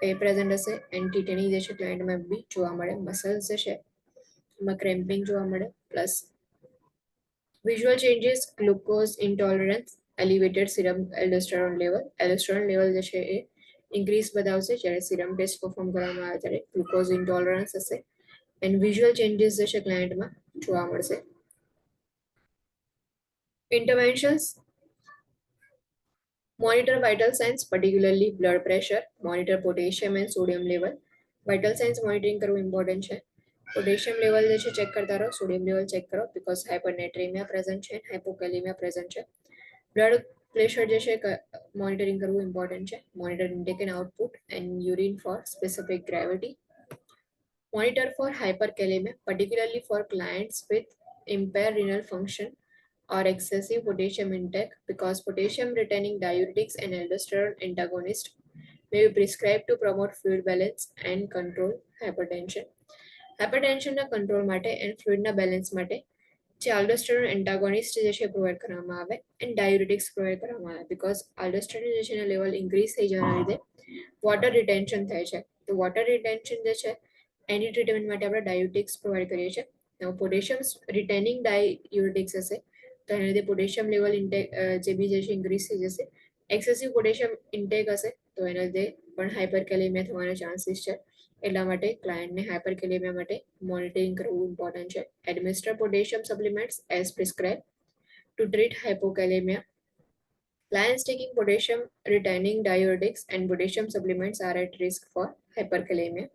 એ પ્રેઝન્ટ હશે, એન્ડ ટીટેની જે છે ક્લાયન્ટમાં બી જોવા મળે. મસલ્સ જે છે એમાં ક્રેમ્પિંગ જોવા મળે, plus visual changes glucose intolerance elevated serum aldosterone level જે છે એ ઇન્ક્રીઝ બતાવશે જ્યારે સિરમ ટેસ્ટ પરફોર્મ કરવામાં આવે ત્યારે ગ્લુકોઝ ઇન્ટોલરન્સ હશે એન્ડ વિઝ્યુઅલ ચેન્જીસ જે છે ક્લાયન્ટમાં જોવા મળશે. ઇન્ટરવેન્શન્સ monitor vital signs particularly blood pressure, monitor potassium and sodium level. vital signs monitoring કરવું ઇમ્પોર્ટન્ટ છે. પોટેશિયમ લેવલ જે છે ચેક કરતા રહો, સોડિયમ લેવલ ચેક કરો બીકોઝ હાઇપરનેટ્રેમિયા પ્રેઝન્ટ છે, હાઇપોકેલેમિયા પ્રેઝન્ટ છે. બ્લડ પ્રેશર જે છે મોનિટરિંગ કરવું ઇમ્પોર્ટન્ટ છે. Monitor intake and output and urine for specific gravity. Monitor for hyperkalaemia particularly for clients with impaired renal function or excessive potassium intake because potassium retaining diuretics and aldosterone antagonist may be prescribed to promote fluid balance and control hypertension. હાઇપરટેન્શનના કંટ્રોલ માટે એન્ડ ફ્લુઇડના બેલેન્સ માટે જે આલ્ડોસ્ટેરોન એન્ટાગોનિસ્ટ જે છે પ્રોવાઈડ કરવામાં આવે એન્ડ ડાયુરેટિક્સ પ્રોવાઈડ કરવામાં આવે બીકોઝ આલ્ડોસ્ટેરોન જે છે એના લેવલ ઇન્ક્રીઝ થઈ જવાના લીધે વોટર રિટેન્શન થાય છે. તો વોટર રિટેન્શન જે છે એની ટ્રીટમેન્ટ માટે આપણે ડાયુરેટિક્સ પ્રોવાઈડ કરીએ છીએ. પોટેશિયમ રિટેનિંગ ડાયુરેટિક્સ હશે તો એના લીધે પોટેશિયમ લેવલ ઇન્ટેક જે બી જે છે ઇન્ક્રીઝ થઈ જશે. એક્સેસિવ પોટેશિયમ ઇન્ટેક હશે તો એના લીધે પણ હાઇપરકેલેમિયા થવાના ચાન્સીસ છે. એટલા માટે ક્લાયન્ટને હાઇપરકેલેમિયા માટે મોનિટરિંગ કરવું ઇમ્પોર્ટન્ટ છે. Administer potassium supplements as prescribe to treat hypokalaemia. Clients taking potassium retaining diuretics and potassium supplements are at risk for hyperkalemia.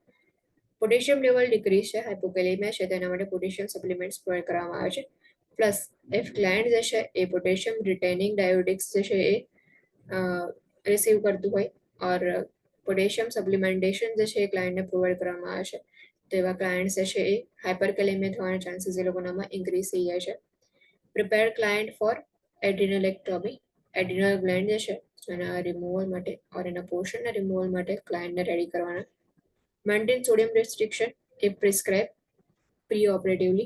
Potassium level decrease છે, હાઇપોકેલેમિયા છે તેના માટે પોટેશિયમ સપ્લિમેન્ટ્સ પ્રોવાઈડ કરવામાં આવે છે. પ્લસ ઇફ ક્લાયન્ટ જે છે એ પોટેશિયમ રિટેનિંગ ડાયોટિક્સ જે છે એ રિસીવ કરતું હોય ઓર પોટેશિયમ સપ્લિમેન્ટેશન જે છે એ ક્લાયન્ટને પ્રોવાઈડ કરવામાં આવે છે તો એવા ક્લાયન્ટ જે છે એ હાઇપરકેલેમિયા થવાના ચાન્સીસ એ લોકોનામાં ઇન્ક્રીઝ થઈ જાય છે. Prepare client for adrenalectomy. Adrenal gland જે છે એના રિમૂવલ માટે ઓર એના પોર્શનના રિમૂવલ માટે ક્લાયન્ટને રેડી કરવાના. Maintain sodium restriction if prescribed preoperatively.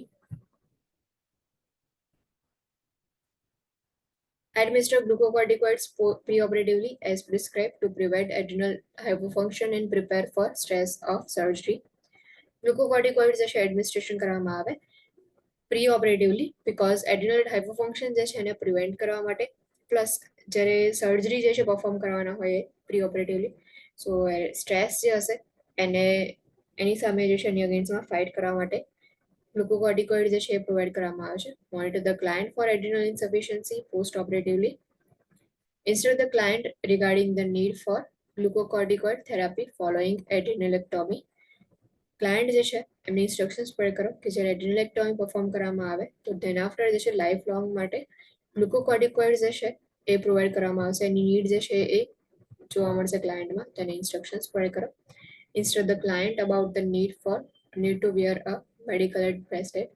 Administer glucocorticoids preoperatively as prescribed to prevent adrenal hypofunction and prepare for stress of surgery. Glucocorticoids જે છે એડમિનિસ્ટ્રેશન કરવામાં આવે પ્રીઓપરેટિવલી બીકોઝ એડ્રિનલ હાઇપોફંક્શન જે છે એને પ્રિવેન્ટ કરવા માટે પ્લસ જ્યારે સર્જરી જે છે પરફોર્મ કરવાના હોય પ્રીઓપરેટિવલી સો સ્ટ્રેસ જે હશે એને એની સામે જે છે એની અગેન્સ્ટમાં ફાઇટ કરવા માટે ગ્લુકોકોર્ટિકોઇડ જે છે એ પ્રોવાઈડ કરવામાં આવે છે. Monitor the client for adrenal insufficiency post operatively. Instruct the client regarding the need for glucocorticoid therapy following adrenalectomy. Client જે છે એમની ઇન્સ્ટ્રક્શન્સ પ્રોવાઈડ કરો કે જ્યારે એડ્રિનલેક્ટોમી પરફોર્મ કરવામાં આવે તો ધેન આફ્ટર જે છે લાઈફ લોંગ માટે ગ્લુકોકોર્ટિકોઇડ જે છે એ પ્રોવાઈડ કરવામાં આવશે. એની નીડ જે છે એ જોવા મળશે ક્લાયન્ટમાં તેને ઇન્સ્ટ્રક્શન્સ પ્રોવાઈડ કરો. Instruct the client about the need to wear a medical alert bracelet.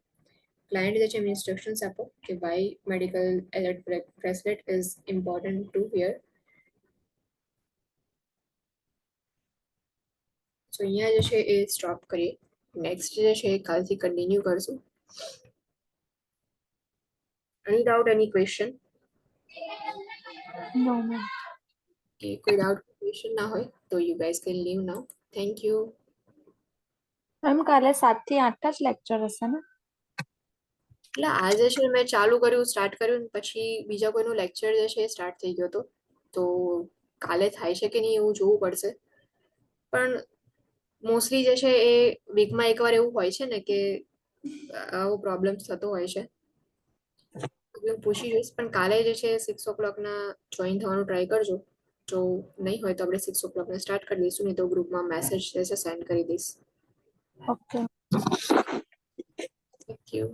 Client જે છે એમને instructions આપો કે why medical alert bracelet is important to wear. So અહીંયા જે છે એ સ્ટોપ કરીએ. નેક્સ્ટ જે છે એ કાલથી કન્ટિન્યુ કરશું. Any doubt, any question? No, ma'am. Okay, કોઈ doubt question ના હોય તો you guys can leave now. Thank you. Ma'am કાલે 7 થી 8 જ લેક્ચર હશે ને? એટલે આજે છે મેં ચાલુ કર્યું સ્ટાર્ટ કર્યું પછી બીજા કોઈનું લેક્ચર જે છે એ સ્ટાર્ટ થઈ ગયો હતો તો કાલે થાય છે કે નહીં એવું જોવું પડશે પણ મોસ્ટલી જે છે એ વીકમાં એકવાર એવું હોય છે ને કે આવો પ્રોબ્લેમ થતો હોય છે હું પૂછી જોઈશ પણ કાલે જે છે 6 o'clockના જોઈન થવાનું ટ્રાય કરજો જો નહીં હોય તો આપણે 6 o'clockને સ્ટાર્ટ કરી દઈશું નહીં તો ગ્રુપમાં મેસેજ જે છે સેન્ડ કરી દઈશ. ઓકે. Thank you.